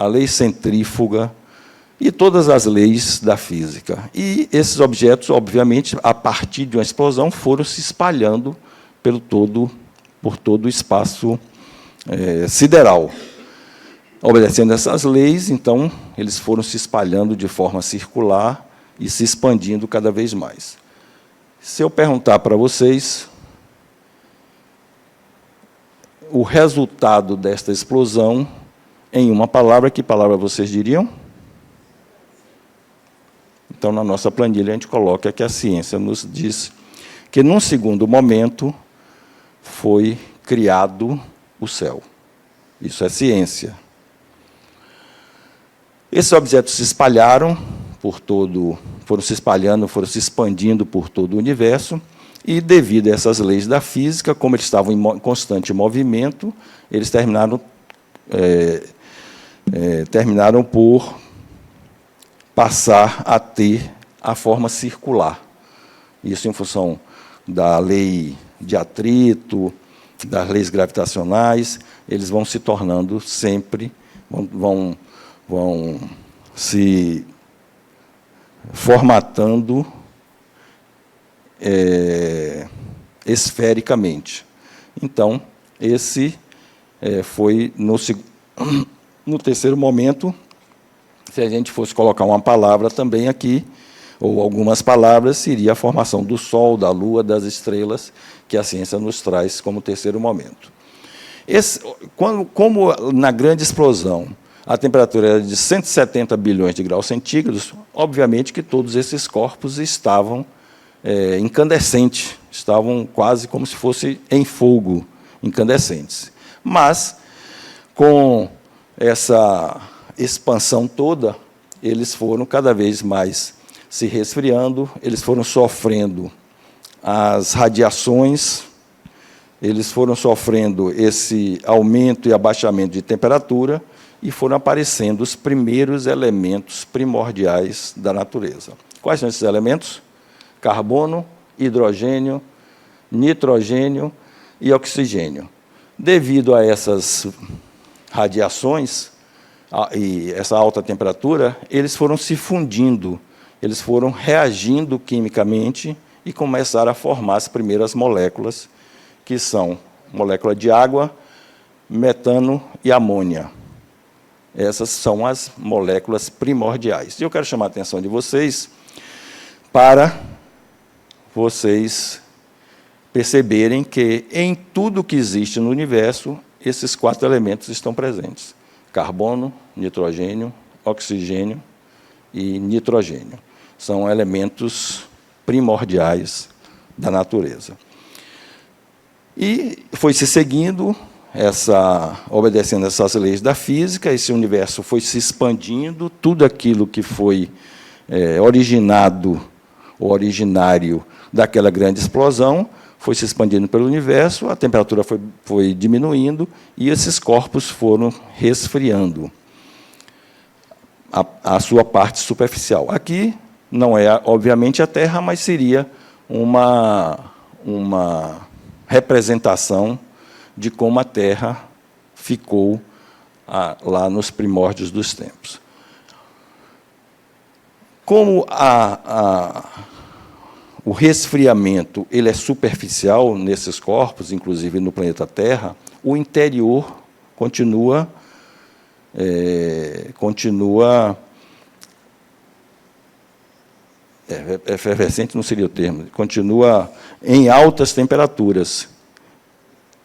a lei centrífuga e todas as leis da física. E esses objetos, obviamente, a partir de uma explosão, foram se espalhando por todo o espaço sideral. Obedecendo essas leis, então, eles foram se espalhando de forma circular e se expandindo cada vez mais. Se eu perguntar para vocês o resultado desta explosão em uma palavra, que palavra vocês diriam? Então, na nossa planilha, a gente coloca que a ciência nos diz que, num segundo momento, foi criado o céu. Isso é ciência. Esses objetos se espalharam por todo, foram se espalhando, foram se expandindo por todo o universo, e, devido a essas leis da física, como eles estavam em constante movimento, eles terminaram por passar a ter a forma circular. Isso em função da lei de atrito, das leis gravitacionais, eles vão se tornando sempre, vão se formatando esfericamente. Então, esse foi no terceiro momento. Se a gente fosse colocar uma palavra também aqui, ou algumas palavras, seria a formação do Sol, da Lua, das estrelas, que a ciência nos traz como terceiro momento. Como na grande explosão a temperatura era de 170 bilhões de graus centígrados, obviamente que todos esses corpos estavam incandescentes, estavam quase como se fosse em fogo, incandescentes. Mas, com essa expansão toda, eles foram cada vez mais se resfriando, eles foram sofrendo as radiações, eles foram sofrendo esse aumento e abaixamento de temperatura, e foram aparecendo os primeiros elementos primordiais da natureza. Quais são esses elementos? Carbono, hidrogênio, nitrogênio e oxigênio. Devido a essas radiações e essa alta temperatura, eles foram se fundindo, eles foram reagindo quimicamente e começaram a formar as primeiras moléculas, que são molécula de água, metano e amônia. Essas são as moléculas primordiais. E eu quero chamar a atenção de vocês para vocês perceberem que, em tudo que existe no universo, esses 4 elementos estão presentes: carbono, nitrogênio, oxigênio e nitrogênio. São elementos primordiais da natureza. E foi se seguindo, obedecendo essas leis da física, esse universo foi se expandindo, tudo aquilo que foi originado, ou originário daquela grande explosão, foi se expandindo pelo universo, a temperatura foi diminuindo, e esses corpos foram resfriando a sua parte superficial. Aqui não é, obviamente, a Terra, mas seria uma representação de como a Terra ficou lá nos primórdios dos tempos. Como o resfriamento ele é superficial nesses corpos, inclusive no planeta Terra, o interior continua efervescente não seria o termo, continua em altas temperaturas.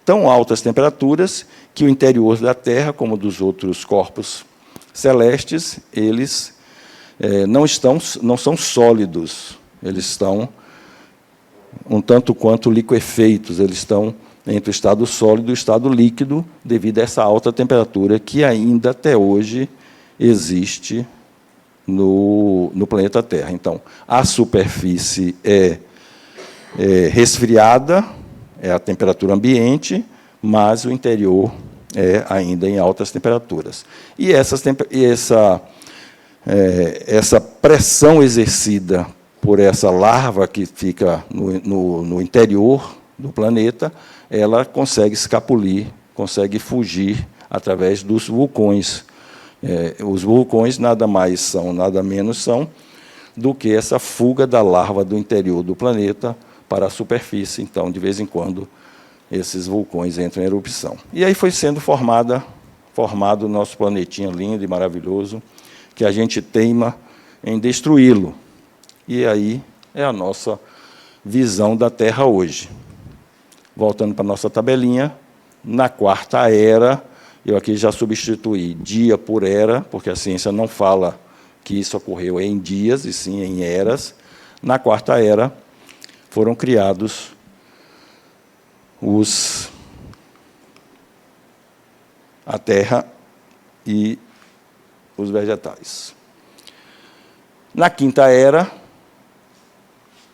Tão altas temperaturas que o interior da Terra, como dos outros corpos celestes, eles não são sólidos, eles estão um tanto quanto liquefeitos, eles estão entre o estado sólido e o estado líquido, devido a essa alta temperatura que ainda até hoje existe no planeta Terra. Então, a superfície é resfriada, é a temperatura ambiente, mas o interior é ainda em altas temperaturas. E essa pressão exercida por essa larva que fica no interior do planeta, ela consegue escapulir, consegue fugir através dos vulcões. Os vulcões nada mais são, nada menos são, do que essa fuga da lava do interior do planeta para a superfície. Então, de vez em quando, esses vulcões entram em erupção. E aí foi sendo formado o nosso planetinha lindo e maravilhoso, que a gente teima em destruí-lo. E aí é a nossa visão da Terra hoje. Voltando para a nossa tabelinha, na quarta era, eu aqui já substituí dia por era, porque a ciência não fala que isso ocorreu em dias, e sim em eras. Na quarta era, foram criados a terra e os vegetais. Na quinta era,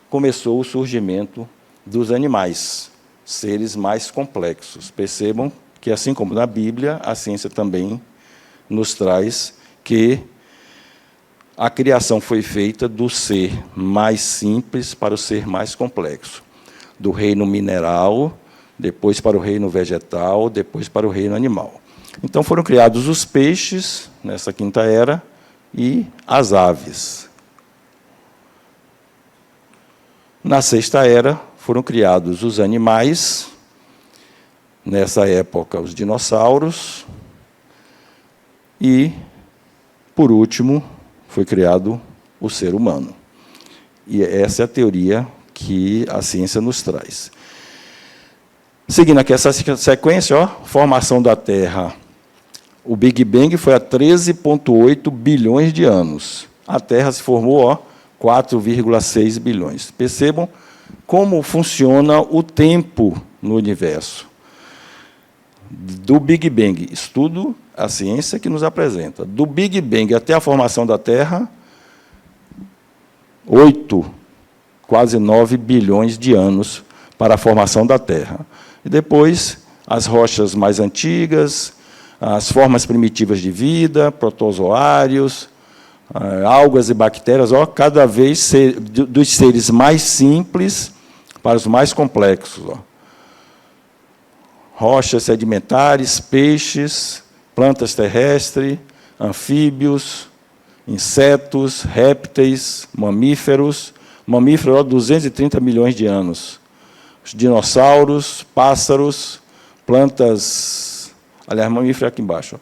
começou o surgimento dos animais, seres mais complexos. Percebam que, assim como na Bíblia, a ciência também nos traz que a criação foi feita do ser mais simples para o ser mais complexo, do reino mineral, depois para o reino vegetal, depois para o reino animal. Então foram criados os peixes, nessa quinta era, e as aves. Na sexta era, foram criados os animais, nessa época, os dinossauros, e, por último, foi criado o ser humano. E essa é a teoria que a ciência nos traz. Seguindo aqui essa sequência, formação da Terra. O Big Bang foi há 13,8 bilhões de anos. A Terra se formou 4,6 bilhões. Percebam como funciona o tempo no universo. Do Big Bang, estudo a ciência que nos apresenta. Do Big Bang até a formação da Terra, 8, quase 9 bilhões de anos para a formação da Terra. E depois, as rochas mais antigas, as formas primitivas de vida, protozoários, algas e bactérias, cada vez dos seres mais simples para os mais complexos. Rochas sedimentares, peixes, plantas terrestres, anfíbios, insetos, répteis, mamíferos. Mamíferos, 230 milhões de anos. Os dinossauros, pássaros, plantas... Aliás, mamífero aqui embaixo.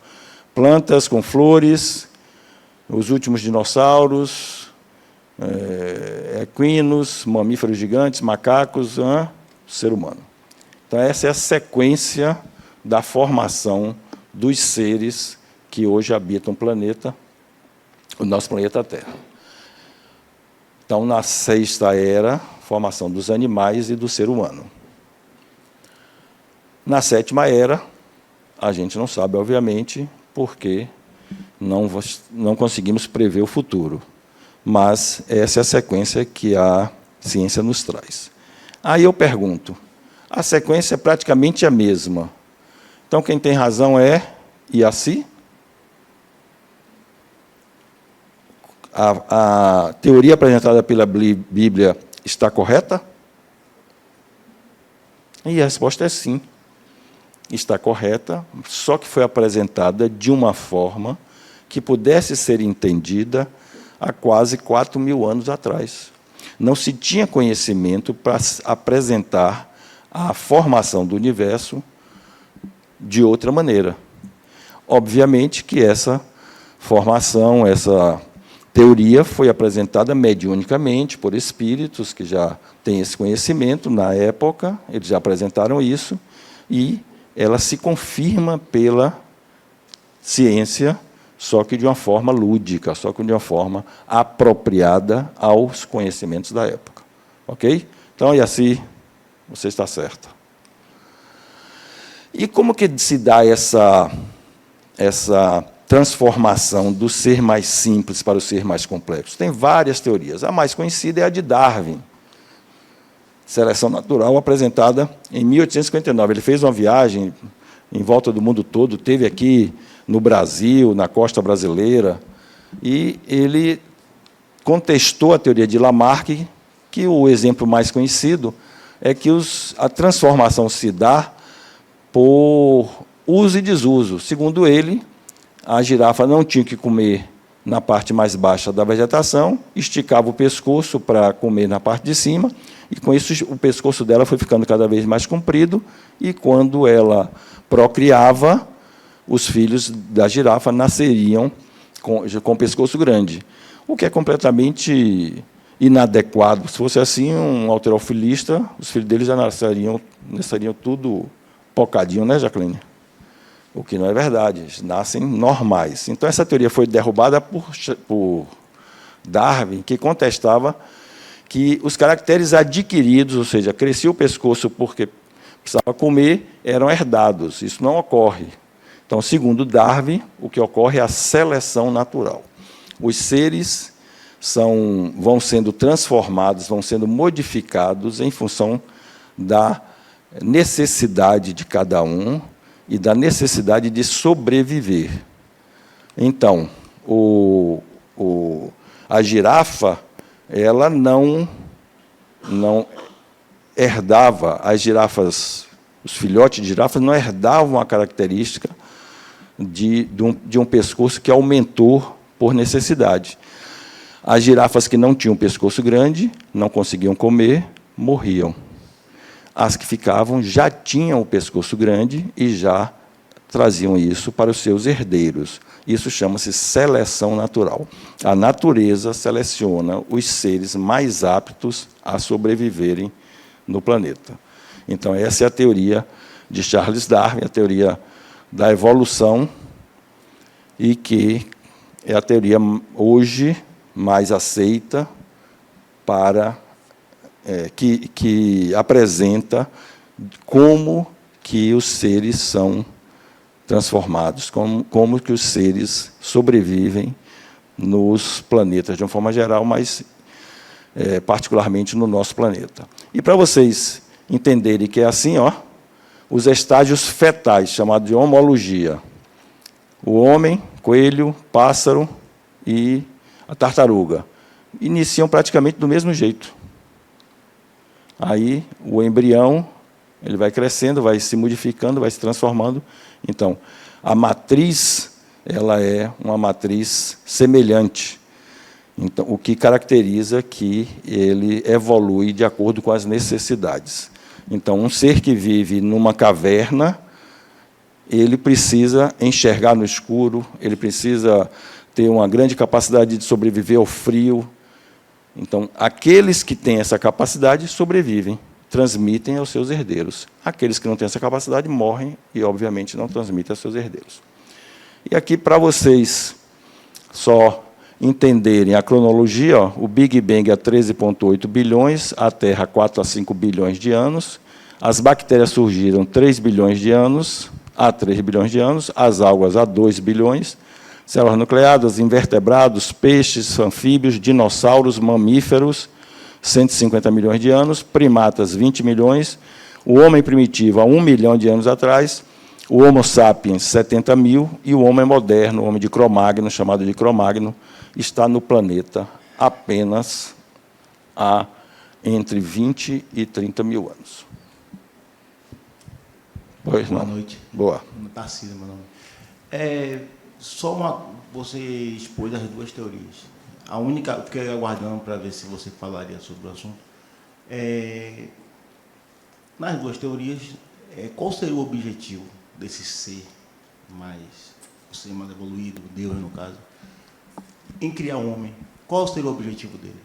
Plantas com flores, os últimos dinossauros, equinos, mamíferos gigantes, macacos, ser humano. Então, essa é a sequência da formação dos seres que hoje habitam o nosso planeta Terra. Então, na sexta era, formação dos animais e do ser humano. Na sétima era, a gente não sabe, obviamente, porque não conseguimos prever o futuro. Mas essa é a sequência que a ciência nos traz. Aí eu pergunto, a sequência é praticamente a mesma. Então, quem tem razão é Iaci? A teoria apresentada pela Bíblia está correta? E a resposta é sim. Está correta, só que foi apresentada de uma forma que pudesse ser entendida há quase 4.000 anos atrás. Não se tinha conhecimento para apresentar a formação do universo de outra maneira. Obviamente que essa formação, essa teoria foi apresentada mediunicamente por espíritos que já têm esse conhecimento na época, eles já apresentaram isso, e ela se confirma pela ciência, só que de uma forma lúdica, só que de uma forma apropriada aos conhecimentos da época. Ok? Então, Iaci, você está certa. E como que se dá essa transformação do ser mais simples para o ser mais complexo? Tem várias teorias. A mais conhecida é a de Darwin. Seleção natural, apresentada em 1859. Ele fez uma viagem em volta do mundo todo, teve aqui no Brasil, na costa brasileira, e ele contestou a teoria de Lamarck, que o exemplo mais conhecido é que a transformação se dá por uso e desuso. Segundo ele, A girafa não tinha que comer na parte mais baixa da vegetação, esticava o pescoço para comer na parte de cima, e com isso o pescoço dela foi ficando cada vez mais comprido, e quando ela procriava, os filhos da girafa nasceriam com pescoço grande, o que é completamente inadequado. Se fosse assim, um halterofilista, os filhos deles já nasceriam tudo pocadinho, né, Jacqueline? O que não é verdade, eles nascem normais. Então, essa teoria foi derrubada por Darwin, que contestava que os caracteres adquiridos, ou seja, crescia o pescoço porque precisava comer, eram herdados. Isso não ocorre. Então, segundo Darwin, o que ocorre é a seleção natural. Os seres vão sendo transformados, vão sendo modificados em função da necessidade de cada um e da necessidade de sobreviver. Então, a girafa, ela não herdava, as girafas, os filhotes de girafas não herdavam a característica de um pescoço que aumentou por necessidade. As girafas que não tinham pescoço grande, não conseguiam comer, morriam. As que ficavam já tinham o pescoço grande e já traziam isso para os seus herdeiros. Isso chama-se seleção natural. A natureza seleciona os seres mais aptos a sobreviverem no planeta. Então, essa é a teoria de Charles Darwin, a teoria da evolução, e que é a teoria hoje mais aceita para que apresenta como que os seres são transformados, como que os seres sobrevivem nos planetas, de uma forma geral, mas particularmente no nosso planeta. E para vocês entenderem que é assim, os estágios fetais, chamados de homologia, o homem, coelho, pássaro e a tartaruga, iniciam praticamente do mesmo jeito. Aí, o embrião, ele vai crescendo, vai se modificando, vai se transformando. Então, a matriz, ela é uma matriz semelhante. Então, o que caracteriza que ele evolui de acordo com as necessidades. Então, um ser que vive numa caverna, ele precisa enxergar no escuro, ele precisa ter uma grande capacidade de sobreviver ao frio. Então, aqueles que têm essa capacidade sobrevivem, transmitem aos seus herdeiros. Aqueles que não têm essa capacidade morrem e, obviamente, não transmitem aos seus herdeiros. E aqui, para vocês só entenderem a cronologia, o Big Bang há 13,8 bilhões, a Terra há 4 a 5 bilhões de anos, as bactérias surgiram 3 bilhões de anos, há 3 bilhões de anos, as algas há 2 bilhões, células nucleadas, invertebrados, peixes, anfíbios, dinossauros, mamíferos, 150 milhões de anos, primatas, 20 milhões, o homem primitivo, há 1 milhão de anos atrás, o Homo sapiens, 70 mil, e o homem moderno, o homem de Cro-Magno, chamado de Cro-Magno, está no planeta apenas há entre 20 e 30 mil anos. Pois não. Boa noite. Boa. Tarcísio, meu nome. Você expôs as duas teorias. A única, eu fiquei aguardando para ver se você falaria sobre o assunto. Nas duas teorias, qual seria o objetivo desse ser mais evoluído, Deus no caso, em criar um homem? Qual seria o objetivo dele?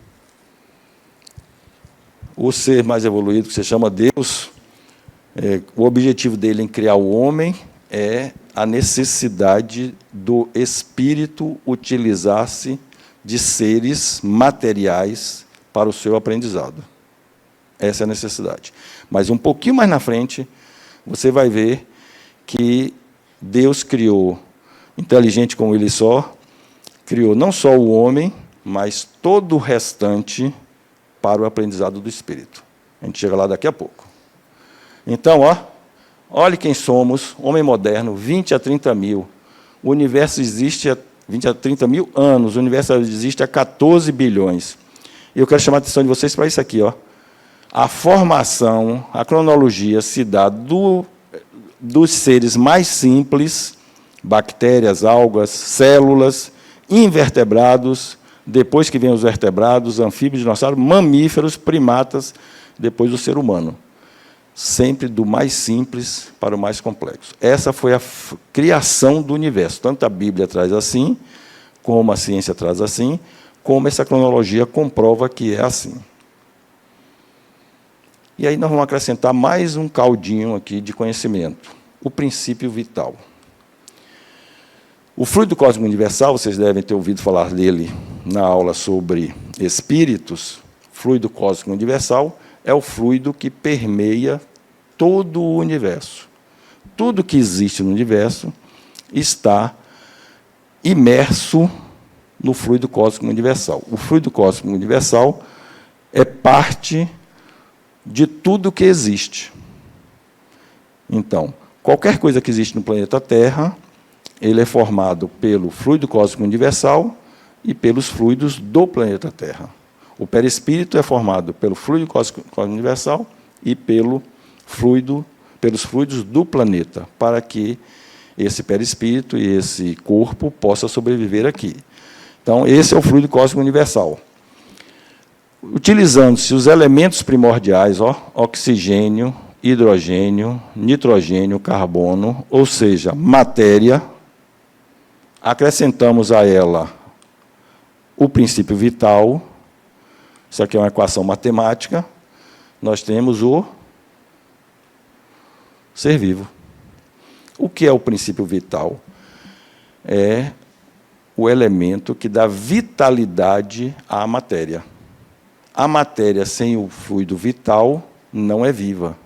O ser mais evoluído, que se chama Deus, o objetivo dele em criar o homem é a necessidade do espírito utilizar-se de seres materiais para o seu aprendizado. Essa é a necessidade. Mas um pouquinho mais na frente, você vai ver que Deus criou, inteligente como ele só, criou não só o homem, mas todo o restante para o aprendizado do espírito. A gente chega lá daqui a pouco. Então, olhe quem somos, homem moderno, 20 a 30 mil. O universo existe há 20 a 30 mil anos, o universo existe há 14 bilhões. E eu quero chamar a atenção de vocês para isso aqui. A formação, a cronologia se dá dos seres mais simples, bactérias, algas, células, invertebrados, depois que vem os vertebrados, anfíbios, dinossauros, mamíferos, primatas, depois o ser humano. Sempre do mais simples para o mais complexo. Essa foi a criação do universo. Tanto a Bíblia traz assim, como a ciência traz assim, como essa cronologia comprova que é assim. E aí nós vamos acrescentar mais um caldinho aqui de conhecimento. O princípio vital. O fluido cósmico universal, vocês devem ter ouvido falar dele na aula sobre espíritos. Fluido cósmico universal é o fluido que permeia todo o universo. Tudo que existe no universo está imerso no fluido cósmico universal. O fluido cósmico universal é parte de tudo que existe. Então, qualquer coisa que existe no planeta Terra, ele é formado pelo fluido cósmico universal e pelos fluidos do planeta Terra. O perispírito é formado pelo fluido cósmico universal e pelos fluidos do planeta, para que esse perispírito e esse corpo possa sobreviver aqui. Então, esse é o fluido cósmico universal. Utilizando-se os elementos primordiais, oxigênio, hidrogênio, nitrogênio, carbono, ou seja, matéria, acrescentamos a ela o princípio vital. Isso aqui é uma equação matemática. Nós temos o ser vivo. O que é o princípio vital? É o elemento que dá vitalidade à matéria. A matéria sem o fluido vital não é viva.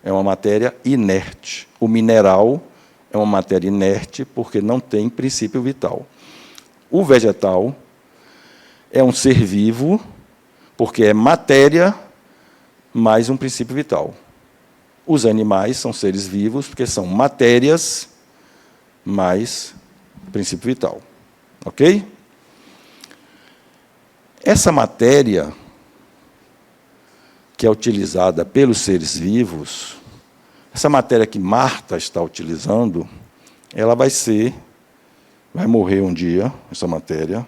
É uma matéria inerte. O mineral é uma matéria inerte porque não tem princípio vital. O vegetal é um ser vivo porque é matéria mais um princípio vital. Os animais são seres vivos porque são matérias mais princípio vital. Ok? Essa matéria que é utilizada pelos seres vivos, essa matéria que Marta está utilizando, ela vai morrer um dia, essa matéria,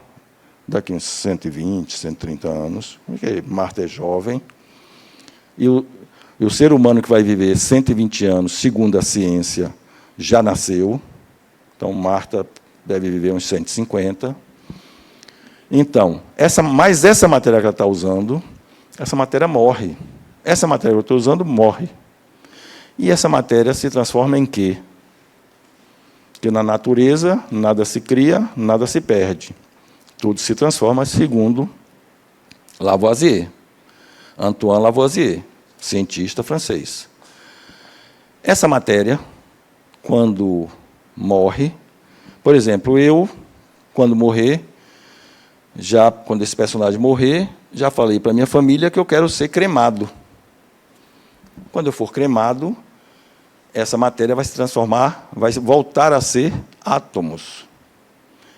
daqui uns 120, 130 anos, porque Marta é jovem, e o ser humano que vai viver 120 anos, segundo a ciência, já nasceu, então Marta deve viver uns 150. Então, essa matéria que ela está usando, essa matéria morre. Essa matéria que eu estou usando morre. E essa matéria se transforma em quê? Porque na natureza, nada se cria, nada se perde. Tudo se transforma segundo Lavoisier. Antoine Lavoisier, cientista francês. Essa matéria, quando morre, por exemplo, eu, quando morrer, quando esse personagem morrer, já falei para a minha família que eu quero ser cremado. Quando eu for cremado, essa matéria vai se transformar, vai voltar a ser átomos.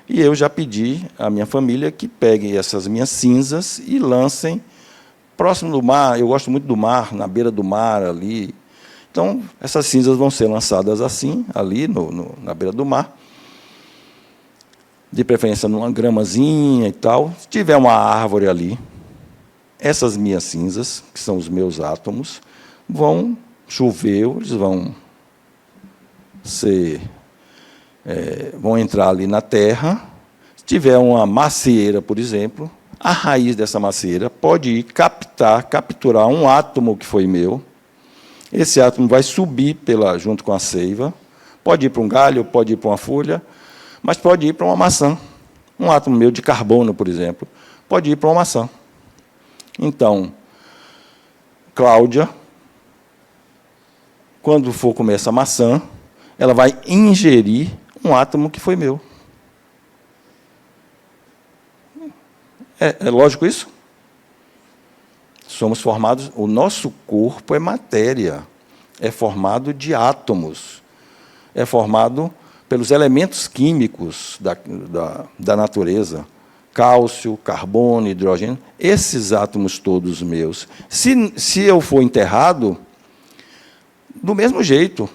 E eu já pedi à minha família que peguem essas minhas cinzas e lancem próximo do mar. Eu gosto muito do mar, na beira do mar ali. Então, essas cinzas vão ser lançadas assim, ali na beira do mar, de preferência numa gramazinha e tal. Se tiver uma árvore ali, essas minhas cinzas, que são os meus átomos, vão chover, eles vão entrar ali na terra. Se tiver uma macieira, por exemplo, a raiz dessa macieira pode ir capturar um átomo que foi meu. Esse átomo vai subir junto com a seiva, pode ir para um galho, pode ir para uma folha, mas pode ir para uma maçã. Um átomo meu de carbono, por exemplo, pode ir para uma maçã. Então, Cláudia, quando for comer essa maçã, ela vai ingerir um átomo que foi meu. É lógico isso? Somos formados, o nosso corpo é matéria, é formado de átomos, é formado pelos elementos químicos da natureza, cálcio, carbono, hidrogênio, esses átomos todos meus. Se eu for enterrado, do mesmo jeito,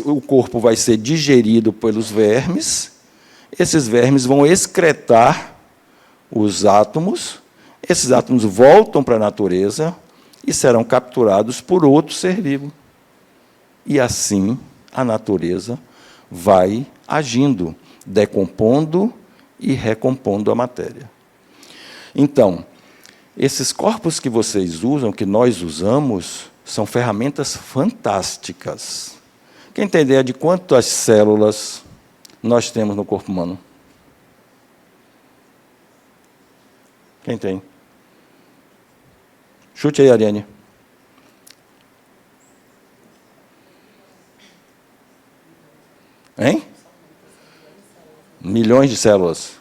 o corpo vai ser digerido pelos vermes, esses vermes vão excretar os átomos, esses átomos voltam para a natureza e serão capturados por outro ser vivo. E assim a natureza vai agindo, decompondo e recompondo a matéria. Então, esses corpos que vocês usam, que nós usamos, são ferramentas fantásticas. Quem tem ideia de quantas células nós temos no corpo humano? Quem tem? Chute aí, Ariane. Hein? Milhões de células.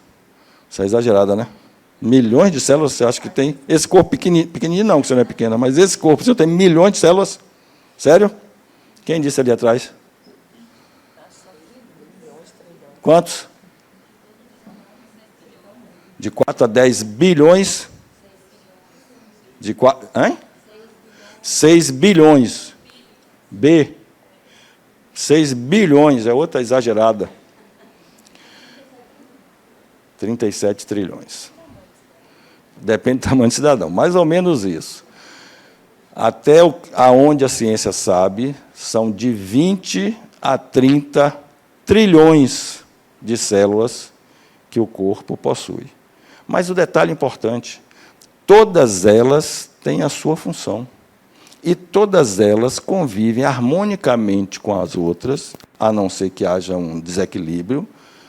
Isso é exagerada, né? Milhões de células, você acha que tem? Esse corpo pequenininho não, que você não é pequena, mas esse corpo, você tem milhões de células? Sério? Quem disse ali atrás? Quantos? De 4 a 10 bilhões? De 4, hein? 6 bilhões. B. 6 bilhões, é outra exagerada. 37 trilhões. Depende do tamanho do cidadão, mais ou menos isso. Até aonde a ciência sabe, são de 20 a 30 trilhões de células que o corpo possui. Mas o detalhe importante, todas elas têm a sua função. E todas elas convivem harmonicamente com as outras, a não ser que haja um desequilíbrio,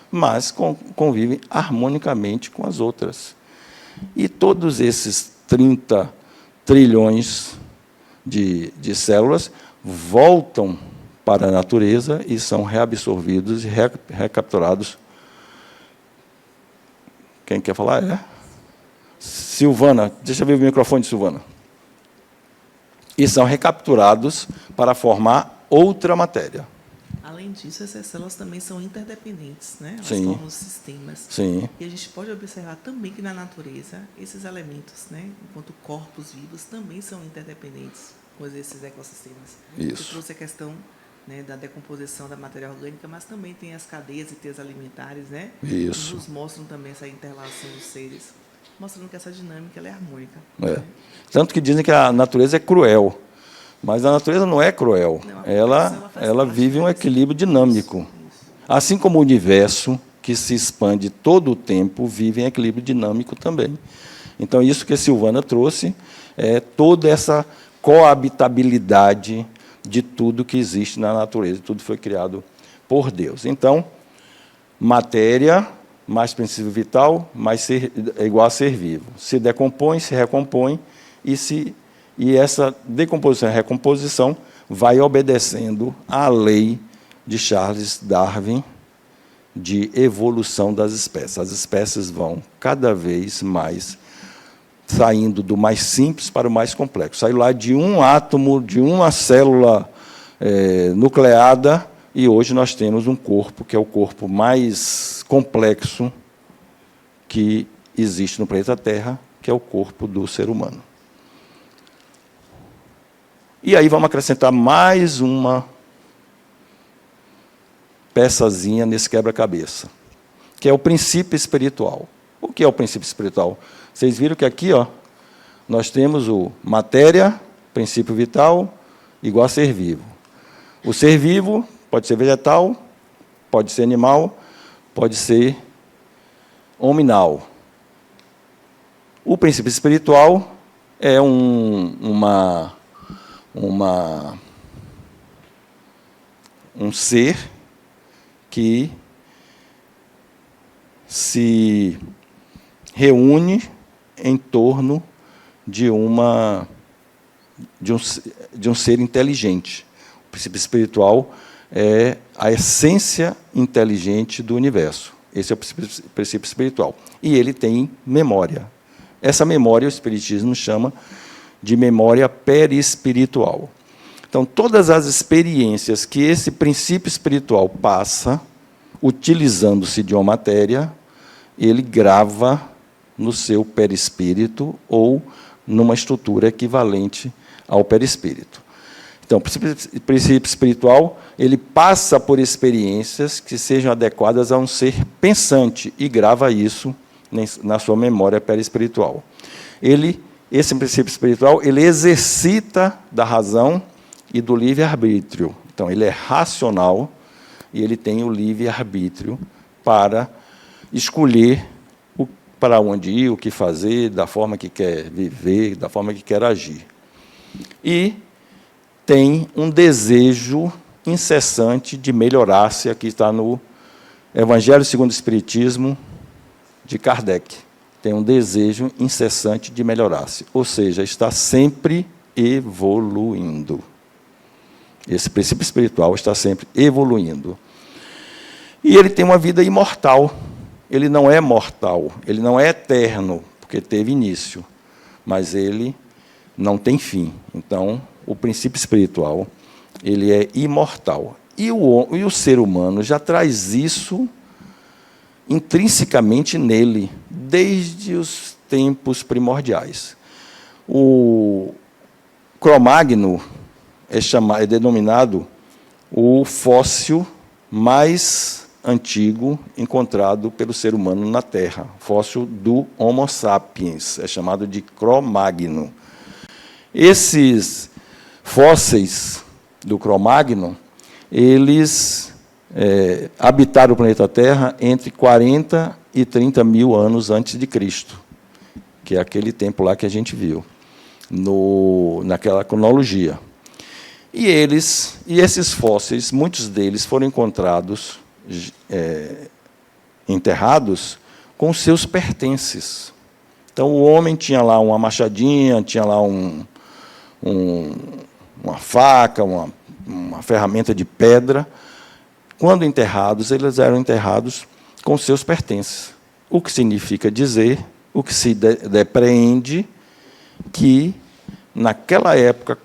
mas convivem harmonicamente com as outras. E todos esses 30 trilhões de células voltam para a natureza e são reabsorvidos e recapturados. Quem quer falar? É? Silvana, deixa eu ver o microfone de Silvana. E são recapturados para formar outra matéria. Além disso, essas células também são interdependentes, né? Elas Sim. formam sistemas. Sim. E a gente pode observar também que na natureza, esses elementos, né, enquanto corpos vivos, também são interdependentes com esses ecossistemas. Isso. Você trouxe a questão, né, da decomposição da matéria orgânica, mas também tem as cadeias e teias alimentares, né? Isso. Que nos mostram também essa interrelação dos seres, mostrando que essa dinâmica ela é harmônica. É. Né? Tanto que dizem que a natureza é cruel. Mas a natureza não é cruel. Não, Ela vive um equilíbrio dinâmico. Assim como o universo, que se expande todo o tempo, vive em equilíbrio dinâmico também. Então, isso que a Silvana trouxe é toda essa coabitabilidade de tudo que existe na natureza. Tudo foi criado por Deus. Então, matéria mais princípio vital, é igual a ser vivo. Se decompõe, se recompõe, e essa decomposição e recomposição vai obedecendo à lei de Charles Darwin de evolução das espécies. As espécies vão cada vez mais saindo do mais simples para o mais complexo. Saiu lá de um átomo, de uma célula nucleada, e hoje nós temos um corpo, que é o corpo mais complexo que existe no planeta Terra, que é o corpo do ser humano. E aí vamos acrescentar mais uma peçazinha nesse quebra-cabeça, que é o princípio espiritual. O que é o princípio espiritual? Vocês viram que aqui, nós temos o matéria, princípio vital, igual a ser vivo. O ser vivo pode ser vegetal, pode ser animal, pode ser hominal. O princípio espiritual é um ser que se reúne em torno de um ser inteligente. O princípio espiritual é a essência inteligente do universo. Esse é o princípio espiritual. E ele tem memória. Essa memória o Espiritismo chama de memória perispiritual. Então, todas as experiências que esse princípio espiritual passa, utilizando-se de uma matéria, ele grava no seu perispírito ou numa estrutura equivalente ao perispírito. Então, o princípio espiritual, ele passa por experiências que sejam adequadas a um ser pensante e grava isso na sua memória perispiritual. Esse princípio espiritual, ele exercita da razão e do livre-arbítrio. Então, ele é racional e ele tem o livre-arbítrio para escolher para onde ir, o que fazer, da forma que quer viver, da forma que quer agir. E tem um desejo incessante de melhorar-se, aqui está no Evangelho segundo o Espiritismo, de Kardec. Tem um desejo incessante de melhorar-se, ou seja, está sempre evoluindo. Esse princípio espiritual está sempre evoluindo. E ele tem uma vida imortal. Ele não é mortal, ele não é eterno, porque teve início, mas ele não tem fim. Então, o princípio espiritual, ele é imortal. E o ser humano já traz isso intrinsecamente nele, desde os tempos primordiais. O Cro-Magno é denominado o fóssil mais antigo encontrado pelo ser humano na Terra, fóssil do Homo sapiens, é chamado de Cro-Magno. Esses fósseis do Cro-Magno, eles habitaram o planeta Terra entre 40 e 30 mil anos antes de Cristo, que é aquele tempo lá que a gente viu, naquela cronologia. E esses fósseis, muitos deles foram encontrados enterrados com seus pertences. Então, o homem tinha lá uma machadinha, tinha lá uma faca, uma ferramenta de pedra. Quando enterrados, eles eram enterrados com seus pertences. O que significa dizer, o que se depreende, que, naquela época,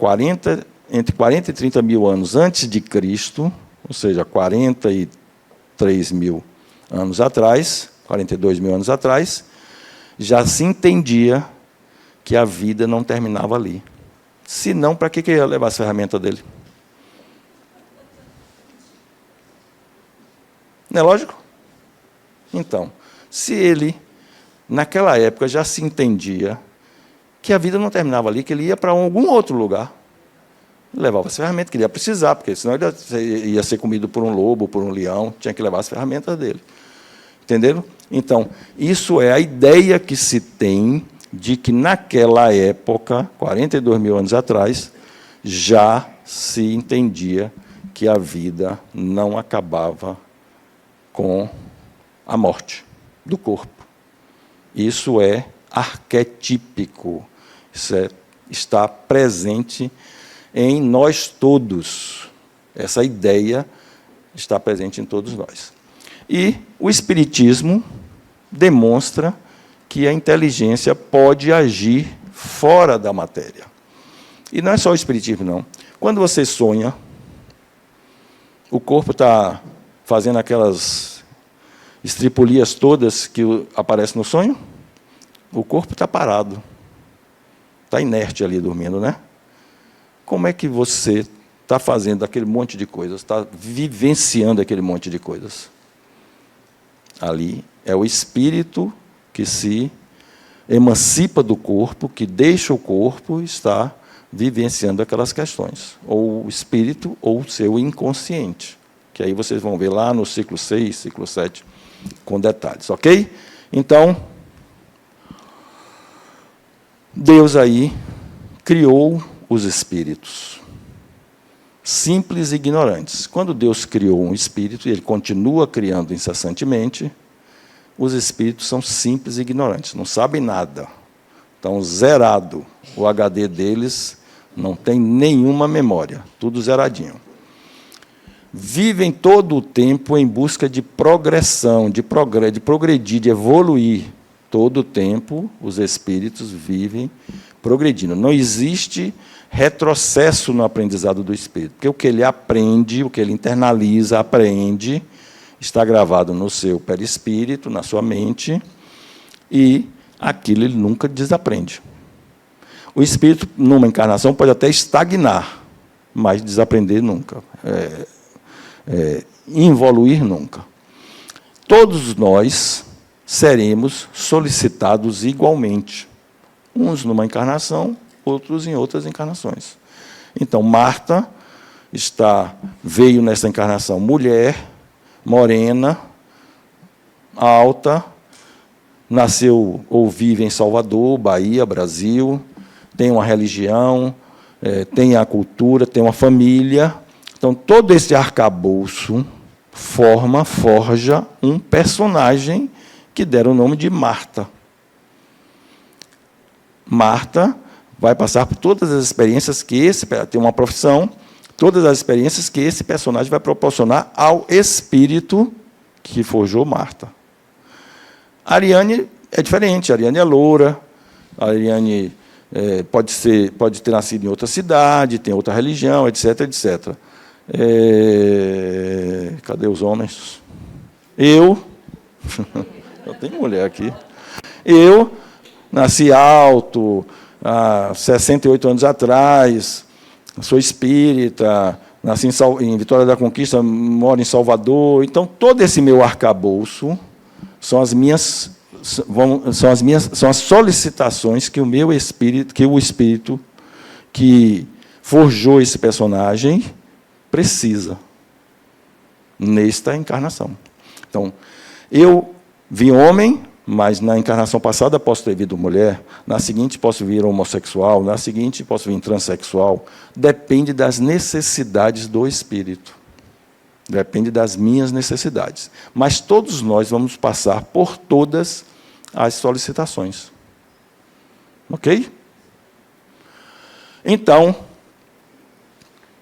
entre 40 e 30 mil anos antes de Cristo, ou seja, 43 mil anos atrás, 42 mil anos atrás, já se entendia que a vida não terminava ali. Se não, para que ia levar as ferramentas dele? Não é lógico? Então, se ele, naquela época, já se entendia que a vida não terminava ali, que ele ia para algum outro lugar, levava as ferramentas que ele ia precisar, porque senão ele ia ser comido por um lobo, por um leão, tinha que levar as ferramentas dele. Entenderam? Então, isso é a ideia que se tem de que, naquela época, 42 mil anos atrás, já se entendia que a vida não acabava com a morte do corpo. Isso é arquetípico, está presente em nós todos. Essa ideia está presente em todos nós. E o Espiritismo demonstra que a inteligência pode agir fora da matéria. E não é só o Espiritismo, não. Quando você sonha, o corpo está fazendo aquelas estripulias todas que aparecem no sonho, o corpo está parado, está inerte ali, dormindo, né? Como é que você está fazendo aquele monte de coisas, está vivenciando aquele monte de coisas? Ali é o espírito que se emancipa do corpo, que deixa o corpo e está vivenciando aquelas questões. Ou o espírito ou o seu inconsciente, que aí vocês vão ver lá no ciclo 6, ciclo 7, com detalhes, ok? Então, Deus aí criou os espíritos, simples e ignorantes. Quando Deus criou um espírito, e Ele continua criando incessantemente, os espíritos são simples e ignorantes, não sabem nada. Estão zerado. O HD deles não tem nenhuma memória, tudo zeradinho. Vivem todo o tempo em busca de progressão, de progredir, de evoluir. Todo o tempo, os espíritos vivem progredindo. Não existe retrocesso no aprendizado do espírito, porque o que ele aprende, o que ele internaliza, aprende, está gravado no seu perispírito, na sua mente, e aquilo ele nunca desaprende. O espírito, numa encarnação, pode até estagnar, mas desaprender nunca. Involuir nunca. Todos nós seremos solicitados igualmente, uns numa encarnação, outros em outras encarnações. Então, Marta veio nessa encarnação mulher, morena, alta, nasceu ou vive em Salvador, Bahia, Brasil, tem uma religião, tem a cultura, tem uma família. Então, todo esse arcabouço forja um personagem que deram o nome de Marta. Marta vai passar por todas as experiências que tem uma profissão, todas as experiências que esse personagem vai proporcionar ao espírito que forjou Marta. A Ariane é diferente, a Ariane é loura, a Ariane pode ter nascido em outra cidade, tem outra religião, etc, etc. Cadê os homens? Eu tenho mulher aqui. Eu nasci alto, há 68 anos atrás, sou espírita, nasci em Vitória da Conquista, moro em Salvador. Então, todo esse meu arcabouço são as solicitações que o espírito que forjou esse personagem precisa nesta encarnação. Então, eu vi homem, mas na encarnação passada posso ter vindo mulher, na seguinte posso vir homossexual, na seguinte posso vir transexual. Depende das necessidades do espírito. Depende das minhas necessidades. Mas todos nós vamos passar por todas as solicitações. Ok? Então,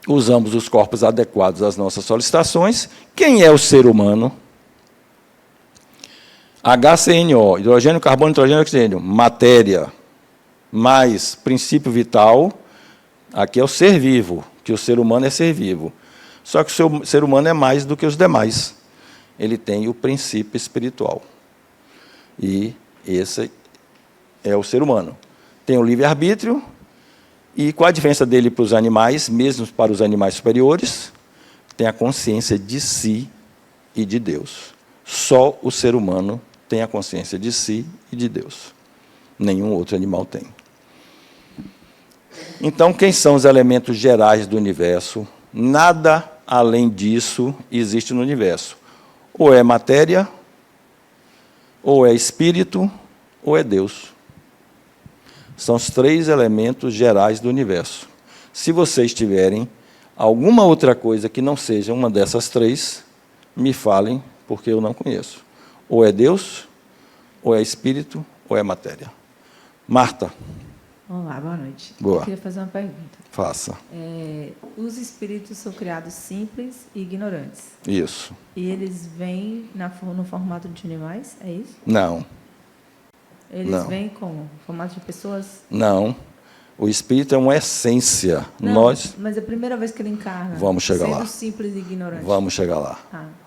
usamos os corpos adequados às nossas solicitações. Quem é o ser humano? HCNO, hidrogênio, carbono, nitrogênio, oxigênio, matéria, mais princípio vital, aqui é o ser vivo, que o ser humano é ser vivo. Só que o ser humano é mais do que os demais. Ele tem o princípio espiritual. E esse é o ser humano. Tem o livre-arbítrio, e qual a diferença dele para os animais, mesmo para os animais superiores? Tem a consciência de si e de Deus. Só o ser humano tem a consciência de si e de Deus. Nenhum outro animal tem. Então, quem são os elementos gerais do universo? Nada além disso existe no universo. Ou é matéria, ou é espírito, ou é Deus. São os 3 elementos gerais do universo. Se vocês tiverem alguma outra coisa que não seja uma dessas 3, me falem, porque eu não conheço. Ou é Deus, ou é espírito, ou é matéria. Marta. Olá, boa noite. Boa. Eu queria fazer uma pergunta. Faça. Os espíritos são criados simples e ignorantes. Isso. E eles vêm no formato de animais, é isso? Não. Eles vêm como? No formato de pessoas? Não. O espírito é uma essência. Não, mas é a primeira vez que ele encarna. Vamos chegar lá. Sendo simples e ignorante. Vamos chegar lá.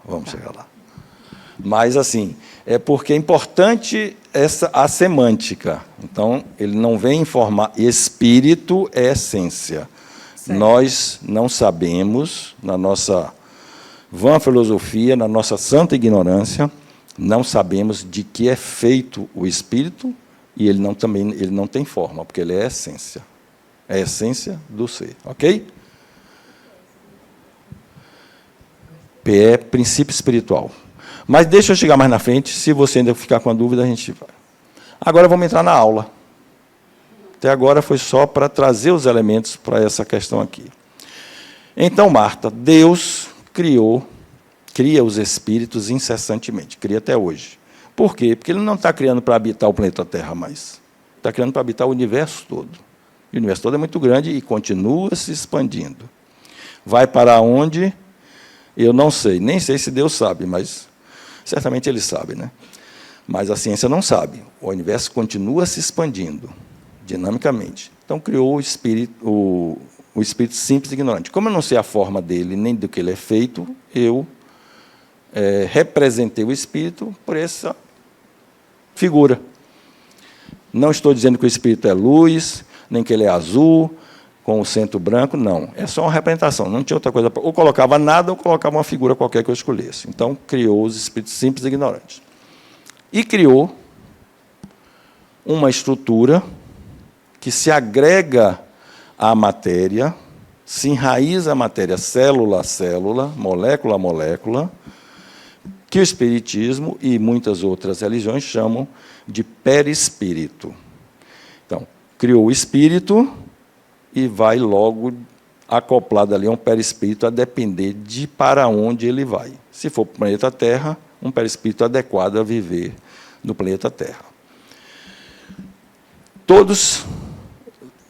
Vamos chegar lá. Mas, assim, é porque é importante a semântica. Então, ele não vem informar. Espírito é essência. Certo. Nós não sabemos, na nossa vã filosofia, na nossa santa ignorância, não sabemos de que é feito o espírito, e ele não tem forma, porque ele é essência. É a essência do ser. Ok? PE, princípio espiritual. Mas deixa eu chegar mais na frente, se você ainda ficar com a dúvida, a gente vai. Agora vamos entrar na aula. Até agora foi só para trazer os elementos para essa questão aqui. Então, Marta, Deus cria os espíritos incessantemente, cria até hoje. Por quê? Porque ele não está criando para habitar o planeta Terra mais. Está criando para habitar o universo todo. E o universo todo é muito grande e continua se expandindo. Vai para onde? Eu não sei. Nem sei se Deus sabe, mas certamente ele sabe, né? Mas a ciência não sabe. O universo continua se expandindo dinamicamente. Então, criou o espírito simples e ignorante. Como eu não sei a forma dele, nem do que ele é feito, eu representei o espírito por essa figura. Não estou dizendo que o espírito é luz, nem que ele é azul, com o centro branco, não. É só uma representação, não tinha outra coisa. Ou colocava nada, ou colocava uma figura qualquer que eu escolhesse. Então, criou os espíritos simples e ignorantes. E criou uma estrutura que se agrega à matéria, se enraiza a matéria célula a célula, molécula a molécula, que o Espiritismo e muitas outras religiões chamam de perispírito. Então, criou o espírito e vai logo acoplado ali a um perispírito a depender de para onde ele vai. Se for para o planeta Terra, um perispírito adequado a viver no planeta Terra. Todos,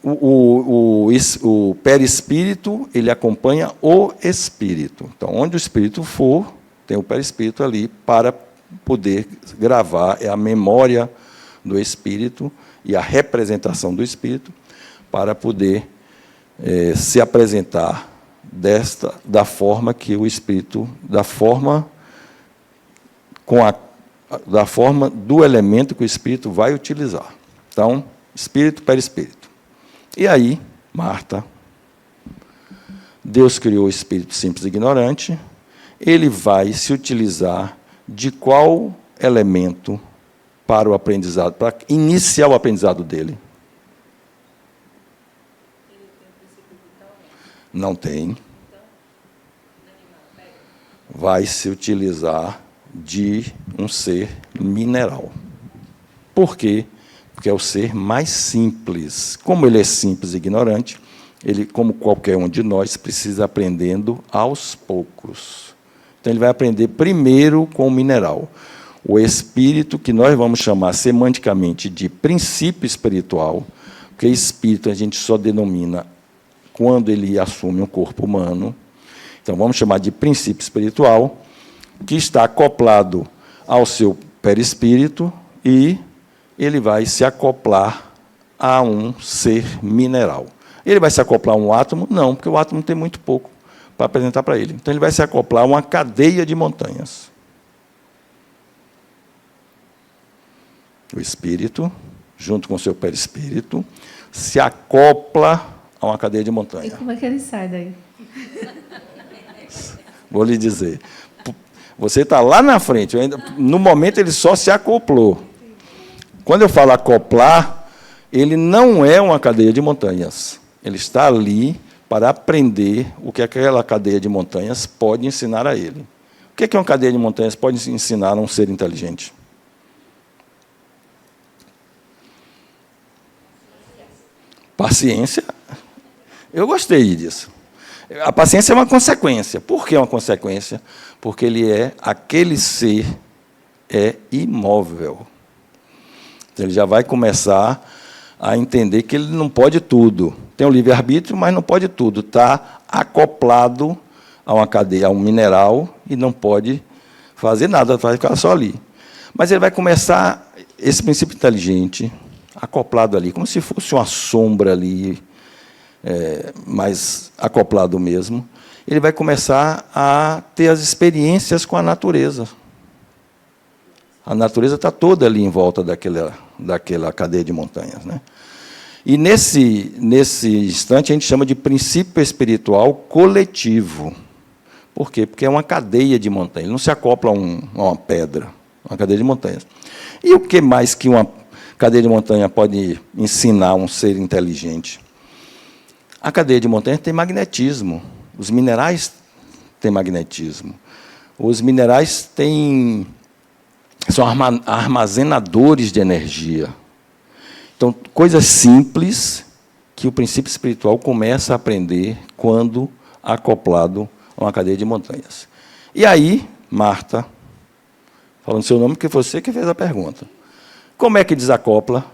o perispírito, ele acompanha o espírito. Então, onde o espírito for, tem o perispírito ali para poder gravar, é a memória do espírito e a representação do espírito para poder se apresentar da forma que o espírito, da forma do elemento que o espírito vai utilizar. Então, espírito, perispírito. E aí, Marta, Deus criou o espírito simples e ignorante, ele vai se utilizar de qual elemento para o aprendizado, para iniciar o aprendizado dele? Não tem. Vai se utilizar de um ser mineral. Por quê? Porque é o ser mais simples. Como ele é simples e ignorante, ele, como qualquer um de nós, precisa aprendendo aos poucos. Então, ele vai aprender primeiro com o mineral. O espírito, que nós vamos chamar semanticamente de princípio espiritual, porque espírito a gente só denomina quando ele assume um corpo humano. Então, vamos chamar de princípio espiritual, que está acoplado ao seu perispírito e ele vai se acoplar a um ser mineral. Ele vai se acoplar a um átomo? Não, porque o átomo tem muito pouco para apresentar para ele. Então, ele vai se acoplar a uma cadeia de montanhas. O espírito, junto com o seu perispírito, se acopla a uma cadeia de montanha. E como é que ele sai daí? Vou lhe dizer. Você está lá na frente. No momento, ele só se acoplou. Quando eu falo acoplar, ele não é uma cadeia de montanhas. Ele está ali para aprender o que aquela cadeia de montanhas pode ensinar a ele. O que uma cadeia de montanhas pode ensinar a um ser inteligente? Paciência. Eu gostei disso. A paciência é uma consequência. Por que é uma consequência? Porque aquele ser é imóvel. Então, ele já vai começar a entender que ele não pode tudo. Tem o livre-arbítrio, mas não pode tudo. Está acoplado a uma cadeia, a um mineral, e não pode fazer nada, vai ficar só ali. Mas ele vai começar, esse princípio inteligente, acoplado ali, como se fosse uma sombra ali, mas acoplado mesmo, ele vai começar a ter as experiências com a natureza. A natureza está toda ali em volta daquela cadeia de montanhas, né? E, nesse instante, a gente chama de princípio espiritual coletivo. Por quê? Porque é uma cadeia de montanhas. Ele não se acopla a uma pedra, uma cadeia de montanhas. E o que mais que uma cadeia de montanha pode ensinar a um ser inteligente? A cadeia de montanhas tem magnetismo. Os minerais têm magnetismo. Os minerais são armazenadores de energia. Então, coisas simples que o princípio espiritual começa a aprender quando acoplado a uma cadeia de montanhas. E aí, Marta, falando seu nome, que você que fez a pergunta. Como é que desacopla?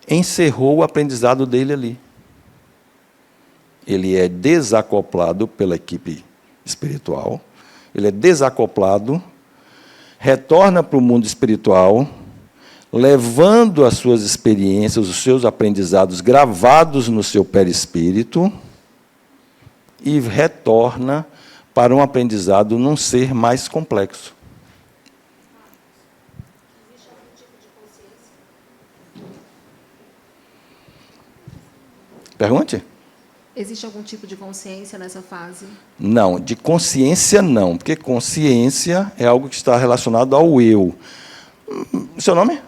Encerrou o aprendizado dele ali. Ele é desacoplado pela equipe espiritual, ele é desacoplado, retorna para o mundo espiritual, levando as suas experiências, os seus aprendizados gravados no seu perispírito, e retorna para um aprendizado num ser mais complexo. Pergunte? Existe algum tipo de consciência nessa fase? Não, de consciência não, porque consciência é algo que está relacionado ao eu. Seu nome?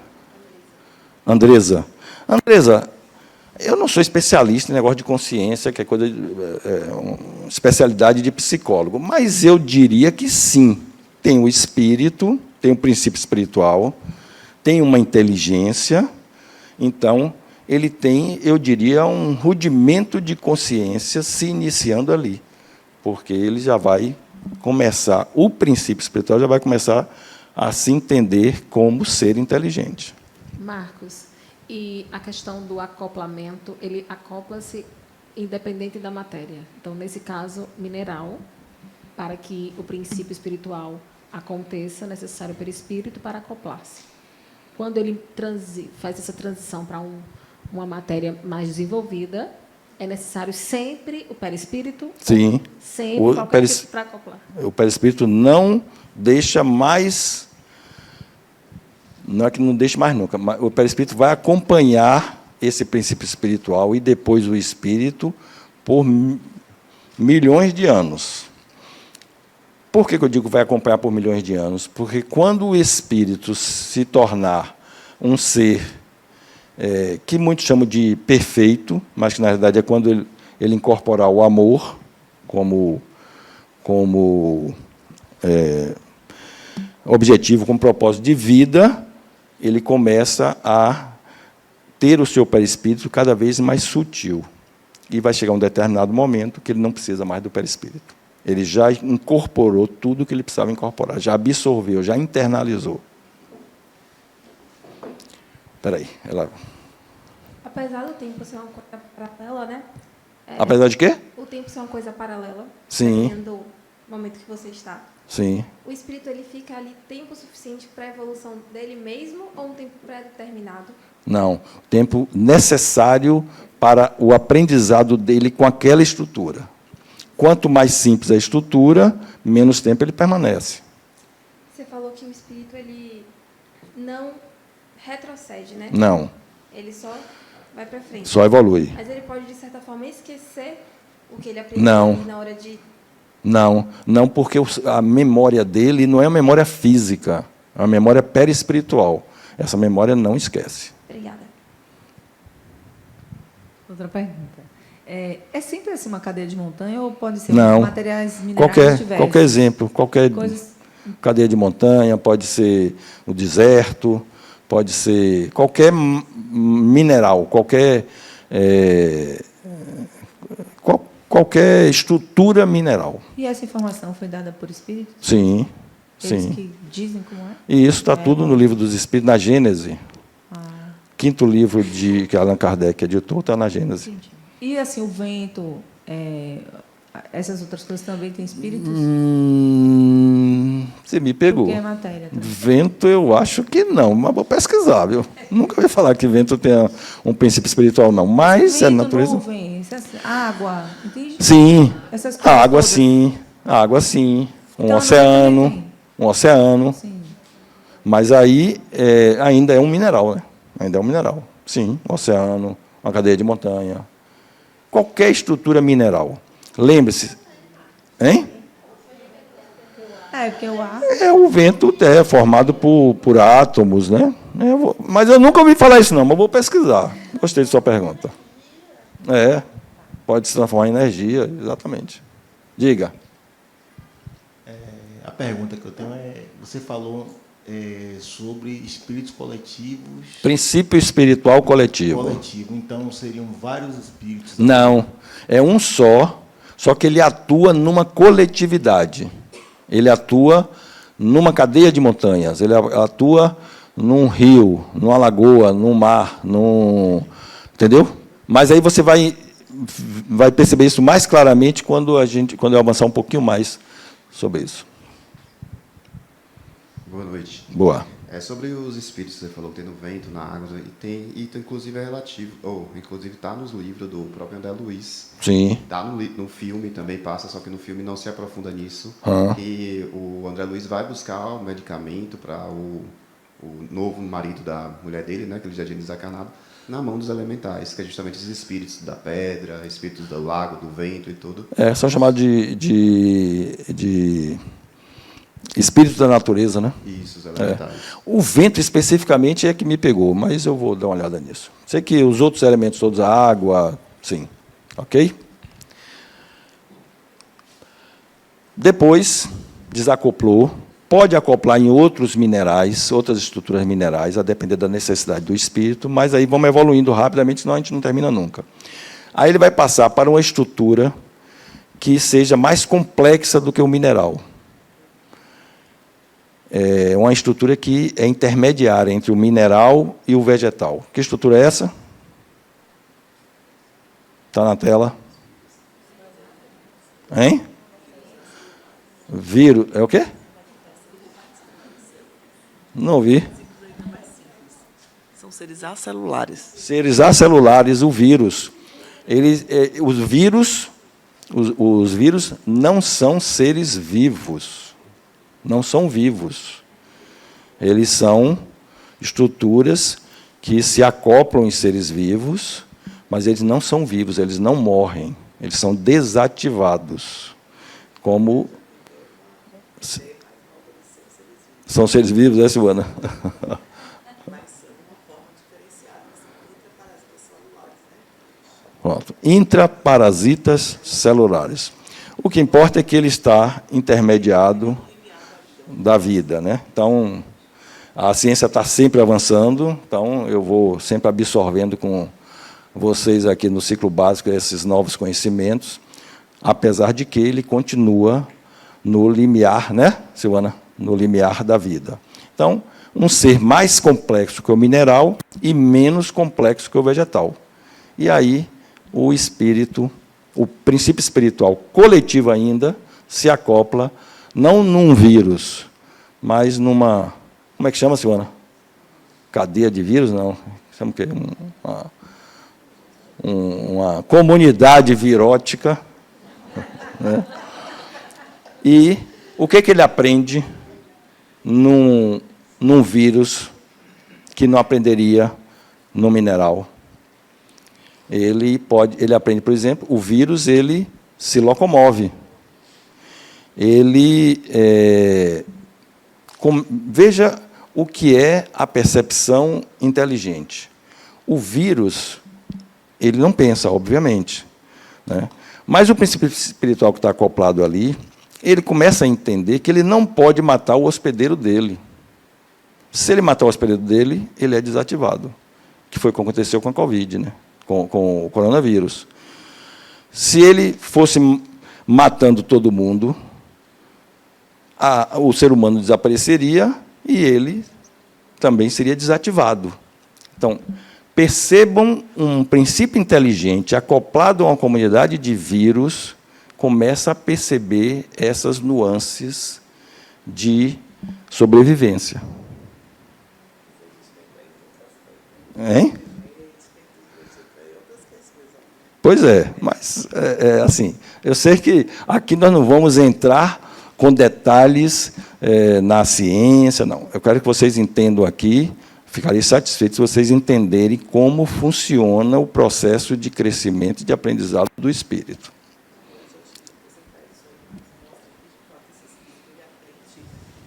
Andresa. Andresa, eu não sou especialista em negócio de consciência, que é coisa uma especialidade de psicólogo, mas eu diria que sim. Tem o espírito, tem o princípio espiritual, tem uma inteligência, então ele tem, eu diria, um rudimento de consciência se iniciando ali, porque ele já vai começar, o princípio espiritual já vai começar a se entender como ser inteligente. Marcos, e a questão do acoplamento, ele acopla-se independente da matéria. Então, nesse caso, mineral, para que o princípio espiritual aconteça, é necessário o perispírito para acoplar-se. Quando ele faz essa transição para uma matéria mais desenvolvida, é necessário sempre o perispírito? Sim. Sempre qualquer tipo para acoplar. O perispírito não deixa mais... Não é que não deixe mais nunca, mas o perispírito vai acompanhar esse princípio espiritual e depois o espírito por milhões de anos. Por que eu digo vai acompanhar por milhões de anos? Porque quando o espírito se tornar um ser que muitos chamam de perfeito, mas que, na realidade, é quando ele incorporar o amor como objetivo, como propósito de vida, ele começa a ter o seu perispírito cada vez mais sutil. E vai chegar um determinado momento que ele não precisa mais do perispírito. Ele já incorporou tudo que ele precisava incorporar, já absorveu, já internalizou. Espera aí, ela... Apesar do tempo ser uma coisa paralela, né? Apesar de quê? O tempo ser uma coisa paralela. Sim. Dependendo do momento que você está. Sim. O espírito, ele fica ali tempo suficiente para a evolução dele mesmo ou um tempo pré-determinado? Não. Tempo necessário para o aprendizado dele com aquela estrutura. Quanto mais simples a estrutura, menos tempo ele permanece. Você falou que o espírito, ele não retrocede, né? Não. Ele só vai para frente. Só evolui. Mas ele pode, de certa forma, esquecer o que ele aprendeu Não. ali na hora de... Não, porque a memória dele não é uma memória física, é uma memória perispiritual. Essa memória não esquece. Obrigada. Outra pergunta. É sempre assim uma cadeia de montanha ou pode ser Não. materiais minerais diversos? Qualquer exemplo, qualquer Coisas... cadeia de montanha, pode ser o deserto, pode ser qualquer mineral, qualquer estrutura mineral. E essa informação foi dada por espíritos? Sim, Eles sim. que dizem como é? E isso está tudo no livro dos Espíritos, na Gênese. Ah, 5º livro que Allan Kardec editou, está na Gênese. entendi. E assim, o vento, essas outras coisas também têm espíritos? Você me pegou. Porque é matéria também. Vento, eu acho que não, mas vou pesquisar, viu? Nunca ouvi falar que vento tenha um princípio espiritual, não. Mas é Vento, natureza. nuvens, água, entende? Sim, Essas a coisas água todas. sim, a água sim, Então, um oceano, Sim. mas aí ainda é um mineral, né? Ainda é um mineral, sim, um oceano, uma cadeia de montanha, qualquer estrutura mineral. Lembre-se, hein? Porque o ar... O vento é formado por átomos, né? Mas eu nunca ouvi falar isso, não, mas vou pesquisar. Gostei de sua pergunta. Pode se transformar em energia, exatamente. Diga. A pergunta que eu tenho você falou sobre espíritos coletivos. Princípio espiritual coletivo. Coletivo, então seriam vários espíritos. Não, é um só que ele atua numa coletividade. Ele atua numa cadeia de montanhas, ele atua num rio, numa lagoa, num mar, entendeu? Mas aí você vai perceber isso mais claramente quando eu avançar um pouquinho mais sobre isso. Boa noite. Boa. Sobre os espíritos, você falou que tem no vento, na água, inclusive é relativo, inclusive está nos livros do próprio André Luiz. Sim. Está no filme, também passa, só que no filme não se aprofunda nisso. E o André Luiz vai buscar o medicamento para o novo marido da mulher dele, né, que ele já tinha desencarnado, na mão dos elementais, que é justamente os espíritos da pedra, espíritos do lago, do vento e tudo. São chamados de espíritos da natureza, né? Isso, os elementais. O vento, especificamente, é que me pegou, mas eu vou dar uma olhada nisso. Sei que os outros elementos todos, a água, sim. Ok? Depois, desacoplou. Pode acoplar em outros minerais, outras estruturas minerais, a depender da necessidade do espírito, mas aí vamos evoluindo rapidamente, senão a gente não termina nunca. Aí ele vai passar para uma estrutura que seja mais complexa do que o mineral. É uma estrutura que é intermediária entre o mineral e o vegetal. Que estrutura é essa? Está na tela. Hein? Vírus. É o quê? Não ouvi. São seres acelulares. Seres acelulares, o vírus. Os vírus não são seres vivos. Não são vivos. Eles são estruturas que se acoplam em seres vivos, mas eles não são vivos, eles não morrem. Eles são desativados. Como... São seres vivos, é, Silvana? Pronto. Intraparasitas celulares. O que importa é que ele está intermediado da vida, né? Então, a ciência está sempre avançando, então eu vou sempre absorvendo com vocês aqui no ciclo básico esses novos conhecimentos, apesar de que ele continua no limiar, né, Silvana? No limiar da vida. Então, um ser mais complexo que o mineral e menos complexo que o vegetal. E aí, o espírito, o princípio espiritual coletivo ainda, se acopla, não num vírus, mas numa... Como é que chama, Silvana? Cadeia de vírus? Não. Chama o quê? Uma comunidade virótica. Né? E o que ele aprende num vírus que não aprenderia no mineral? Ele aprende, por exemplo, o vírus ele se locomove. Veja o que é a percepção inteligente. O vírus, ele não pensa, obviamente, né? Mas o princípio espiritual que está acoplado ali, ele começa a entender que ele não pode matar o hospedeiro dele. Se ele matar o hospedeiro dele, ele é desativado, que foi o que aconteceu com a Covid, né? Com o coronavírus. Se ele fosse matando todo mundo, o ser humano desapareceria e ele também seria desativado. Então, percebam um princípio inteligente acoplado a uma comunidade de vírus, começa a perceber essas nuances de sobrevivência. Hein? Pois é, mas assim, eu sei que aqui nós não vamos entrar com detalhes na ciência, não. Eu quero que vocês entendam aqui, ficarei satisfeito se vocês entenderem como funciona o processo de crescimento e de aprendizado do espírito.